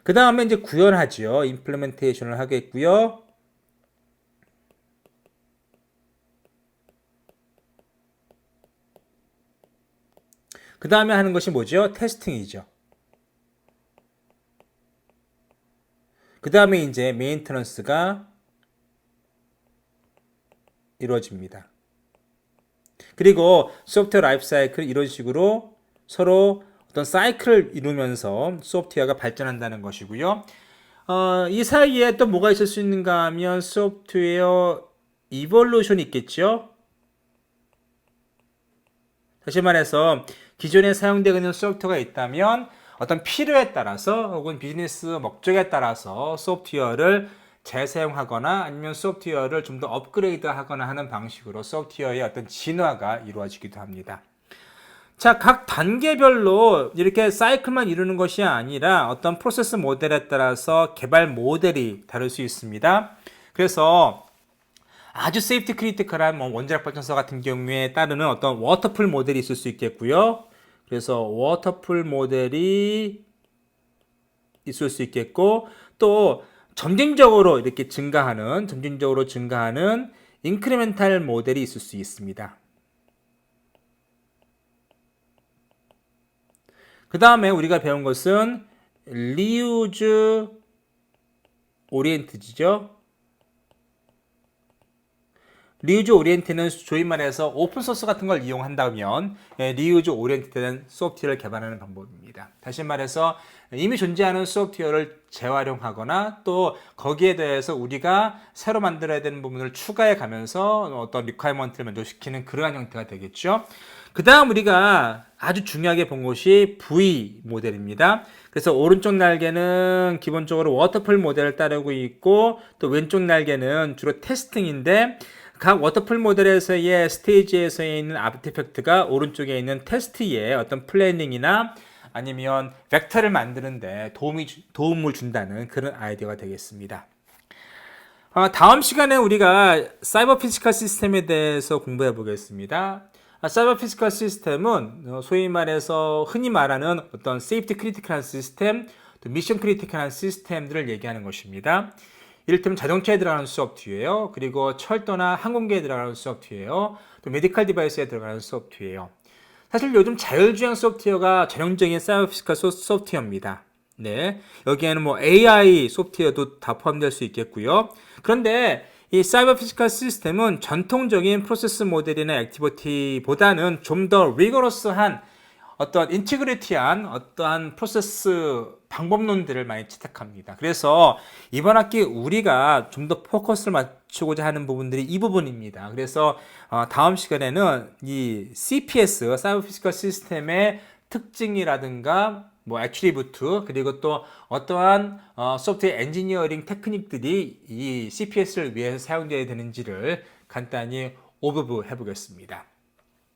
그 다음에 이제 구현하죠. 임플리멘테이션을 하겠고요. 그 다음에 하는 것이 뭐죠? 테스팅이죠. 그 다음에 이제 메인테넌스가 이루어집니다. 그리고 소프트웨어 라이프 사이클 이런 식으로 서로 어떤 사이클을 이루면서 소프트웨어가 발전한다는 것이고요. 이 사이에 또 뭐가 있을 수 있는가 하면 소프트웨어 이볼루션이 있겠죠. 다시 말해서 기존에 사용되고 있는 소프트웨어가 있다면 어떤 필요에 따라서 혹은 비즈니스 목적에 따라서 소프트웨어를 재사용하거나 아니면 소프트웨어를 좀 더 업그레이드 하거나 하는 방식으로 소프트웨어의 어떤 진화가 이루어지기도 합니다. 자, 각 단계별로 이렇게 사이클만 이루는 것이 아니라 어떤 프로세스 모델에 따라서 개발 모델이 다를 수 있습니다. 그래서 아주 세이프티 크리티컬한 원자력 발전소 같은 경우에 따르는 어떤 워터풀 모델이 있을 수 있겠고요. 그래서 워터풀 모델이 있을 수 있겠고 또 점진적으로 증가하는 인크리멘탈 모델이 있을 수 있습니다. 그 다음에 우리가 배운 것은 리유즈 오리엔트지죠. 리유즈 오리엔트는 조이 말해서 오픈소스 같은 걸 이용한다면 리유즈 오리엔트된 소프트웨어를 개발하는 방법입니다. 다시 말해서 이미 존재하는 소프트웨어를 재활용하거나 또 거기에 대해서 우리가 새로 만들어야 되는 부분을 추가해 가면서 어떤 리퀘어먼트를 만족시키는 그러한 형태가 되겠죠. 그 다음 우리가 아주 중요하게 본 것이 V 모델입니다. 그래서 오른쪽 날개는 기본적으로 워터풀 모델을 따르고 있고 또 왼쪽 날개는 주로 테스팅인데 각 워터풀 모델에서의 스테이지에서의 있는 아티팩트가 오른쪽에 있는 테스트의 어떤 플래닝이나 아니면 벡터를 만드는데 도움을 준다는 그런 아이디어가 되겠습니다. 다음 시간에 우리가 사이버 피지컬 시스템에 대해서 공부해 보겠습니다. 사이버 피지컬 시스템은 소위 말해서 흔히 말하는 어떤 세이프티 크리티컬한 시스템, 또 미션 크리티컬한 시스템들을 얘기하는 것입니다. 이를테면 자동차에 들어가는 소프트웨어, 그리고 철도나 항공기에 들어가는 소프트웨어, 또 메디컬 디바이스에 들어가는 소프트웨어. 사실 요즘 자율주행 소프트웨어가 전형적인 사이버 피지컬 소프트웨어입니다. 네, 여기에는 뭐 AI 소프트웨어도 다 포함될 수 있겠고요. 그런데 이 사이버 피지컬 시스템은 전통적인 프로세스 모델이나 액티비티보다는 좀 더 리거러스한 어떠한 인티그리티한 어떠한 프로세스 방법론들을 많이 채택합니다. 그래서 이번 학기 우리가 좀 더 포커스를 맞추고자 하는 부분들이 이 부분입니다. 그래서 다음 시간에는 이 CPS, 사이버 피지컬 시스템의 특징이라든가 뭐 애트리뷰트, 그리고 또 어떠한 소프트웨어 엔지니어링 테크닉들이 이 CPS를 위해서 사용되어야 되는지를 간단히 오버뷰 해보겠습니다.